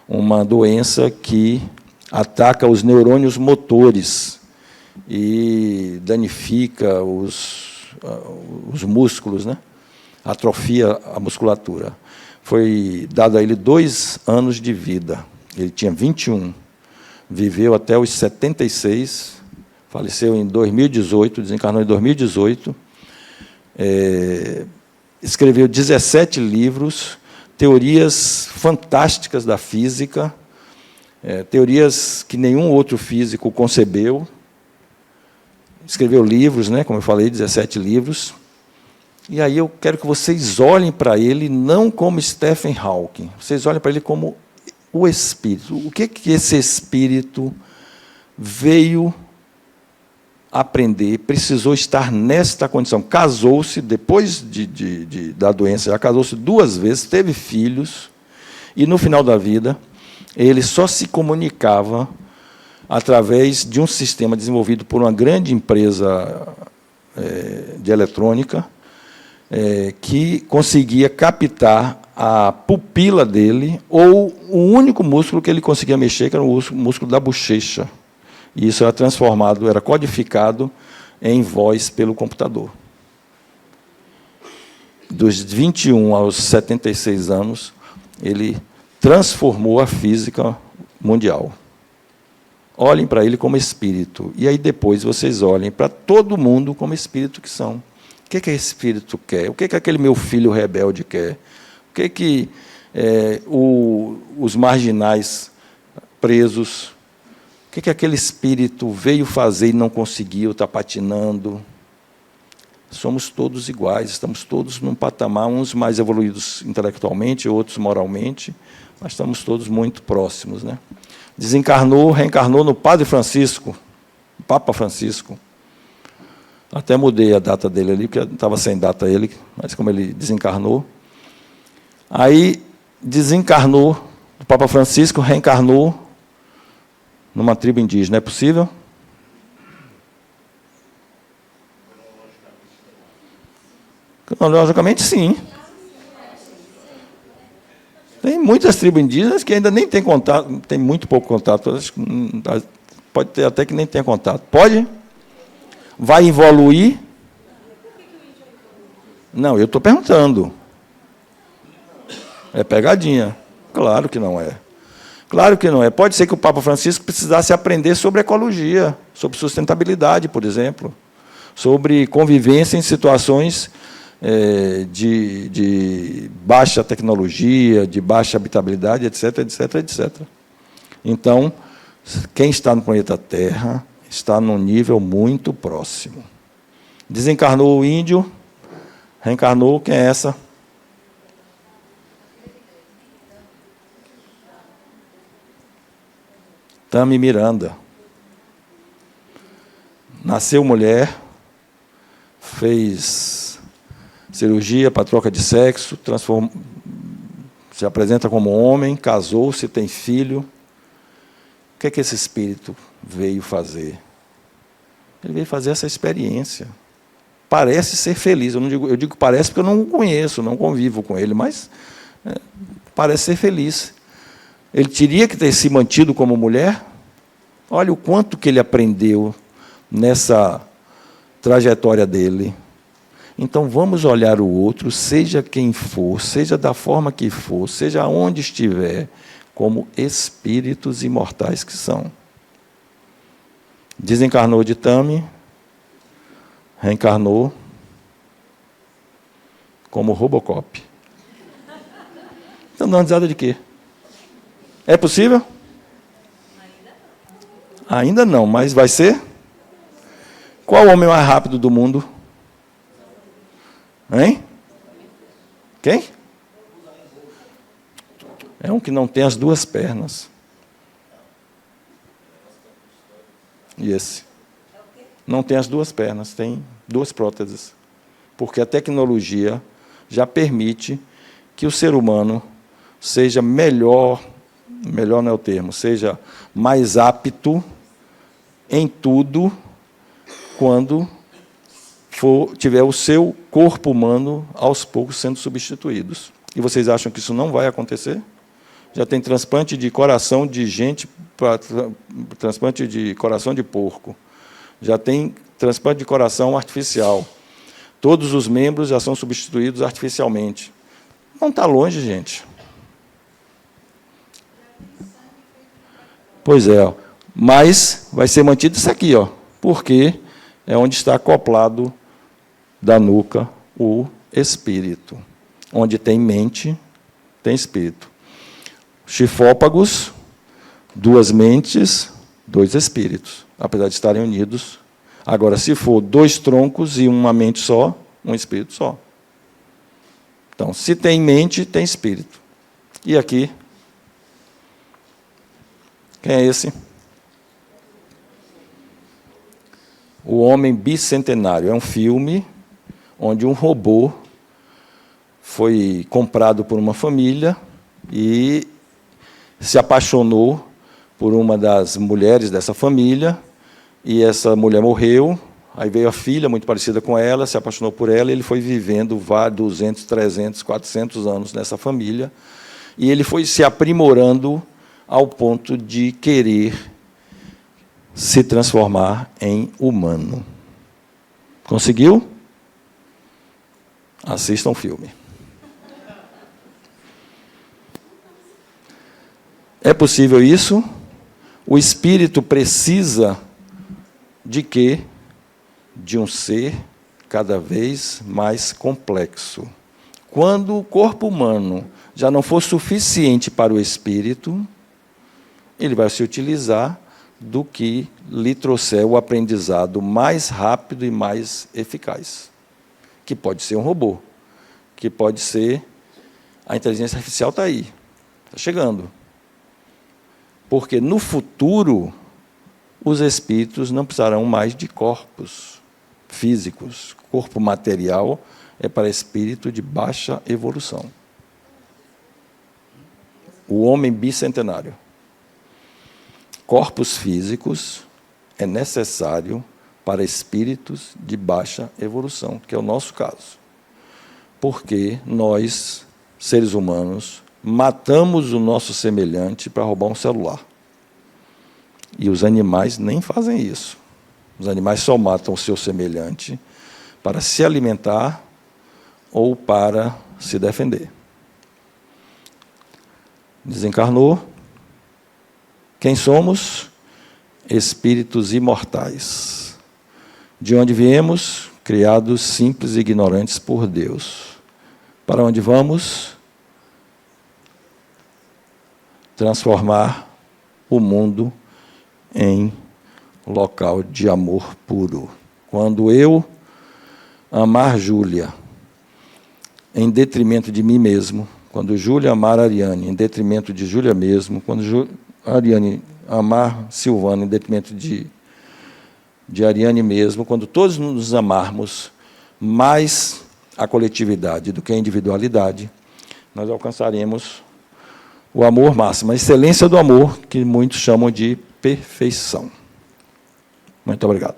uma doença que ataca os neurônios motores e danifica os músculos, né? Atrofia a musculatura. Foi dado a ele 2 anos de vida. Ele tinha 21. Viveu até os 76. Faleceu em 2018, desencarnou em 2018. Escreveu 17 livros, teorias fantásticas da física, teorias que nenhum outro físico concebeu. Escreveu livros, né, como eu falei, 17 livros. E aí eu quero que vocês olhem para ele não como Stephen Hawking, vocês olhem para ele como o Espírito. O que esse Espírito veio aprender, precisou estar nesta condição. Casou-se, depois da doença, já casou-se 2 vezes, teve filhos, e no final da vida, ele só se comunicava através de um sistema desenvolvido por uma grande empresa de eletrônica, que conseguia captar a pupila dele, ou o único músculo que ele conseguia mexer, que era o músculo da bochecha. E isso era transformado, era codificado em voz pelo computador. Dos 21 aos 76 anos, ele transformou a física mundial. Olhem para ele como espírito. E aí depois vocês olhem para todo mundo como espírito que são. O que esse espírito quer? O que aquele meu filho rebelde quer? O que os marginais presos, o que aquele espírito veio fazer e não conseguiu, está patinando? Somos todos iguais, estamos todos num patamar, uns mais evoluídos intelectualmente, outros moralmente, mas estamos todos muito próximos, né? Desencarnou, reencarnou no Padre Francisco, Papa Francisco. Até mudei a data dele ali, porque estava sem data ele, mas como ele desencarnou. Aí desencarnou, o Papa Francisco reencarnou numa tribo indígena. É possível? Cronologicamente, sim. Tem muitas tribos indígenas que ainda nem têm contato, tem muito pouco contato. Pode ter até que nem tenha contato. Pode? Vai evoluir? Não, eu estou perguntando. É pegadinha. Claro que não é. Claro que não é. Pode ser que o Papa Francisco precisasse aprender sobre ecologia, sobre sustentabilidade, por exemplo, sobre convivência em situações de baixa tecnologia, de baixa habitabilidade, etc, etc, etc. Então, quem está no planeta Terra está num nível muito próximo. Desencarnou o índio, reencarnou, quem é essa? Tami Miranda. Nasceu mulher, fez cirurgia para troca de sexo, se apresenta como homem, casou-se, tem filho. O que é que esse espírito veio fazer? Ele veio fazer essa experiência. Parece ser feliz. Eu digo parece porque eu não o conheço, não convivo com ele, mas parece ser feliz. Ele teria que ter se mantido como mulher? Olha o quanto que ele aprendeu nessa trajetória dele. Então, vamos olhar o outro, seja quem for, seja da forma que for, seja onde estiver, como espíritos imortais que são. Desencarnou de Tami, reencarnou como Robocop. Estão dando risada de quê? É possível? Ainda não, mas vai ser? Qual o homem mais rápido do mundo? Hein? Quem? É um que não tem as duas pernas. E esse? Não tem as duas pernas, tem duas próteses. Porque a tecnologia já permite que o ser humano seja melhor não é o termo, seja mais apto em tudo quando tiver o seu corpo humano aos poucos sendo substituídos. E vocês acham que isso não vai acontecer? Já tem transplante de coração de gente para transplante de coração de porco. Já tem transplante de coração artificial. Todos os membros já são substituídos artificialmente. Não está longe, gente. Pois é, mas vai ser mantido isso aqui, ó, porque é onde está acoplado da nuca o espírito. Onde tem mente, tem espírito. Chifópagos, duas mentes, dois espíritos, apesar de estarem unidos. Agora, se for dois troncos e uma mente só, um espírito só. Então, se tem mente, tem espírito. E aqui? Quem é esse? O Homem Bicentenário. É um filme onde um robô foi comprado por uma família e se apaixonou por uma das mulheres dessa família, e essa mulher morreu, aí veio a filha, muito parecida com ela, se apaixonou por ela, e ele foi vivendo 200, 300, 400 anos nessa família, e ele foi se aprimorando ao ponto de querer se transformar em humano. Conseguiu? Assistam o filme. É possível isso? O espírito precisa de quê? De um ser cada vez mais complexo. Quando o corpo humano já não for suficiente para o espírito, ele vai se utilizar do que lhe trouxer o aprendizado mais rápido e mais eficaz. Que pode ser um robô, que pode ser... A inteligência artificial está aí, está chegando. Porque, no futuro, os espíritos não precisarão mais de corpos físicos. Corpo material é para espírito de baixa evolução. O homem bicentenário. Corpos físicos é necessário para espíritos de baixa evolução, que é o nosso caso. Porque nós, seres humanos, matamos o nosso semelhante para roubar um celular. E os animais nem fazem isso. Os animais só matam o seu semelhante para se alimentar ou para se defender. Desencarnou. Quem somos? Espíritos imortais. De onde viemos? Criados simples e ignorantes por Deus. Para onde vamos? Transformar o mundo em local de amor puro. Quando eu amar Júlia em detrimento de mim mesmo, quando Júlia amar Ariane em detrimento de Júlia mesmo, quando Ariane amar Silvana em detrimento de Ariane mesmo, quando todos nos amarmos mais a coletividade do que a individualidade, nós alcançaremos o amor máximo, a excelência do amor, que muitos chamam de perfeição. Muito obrigado.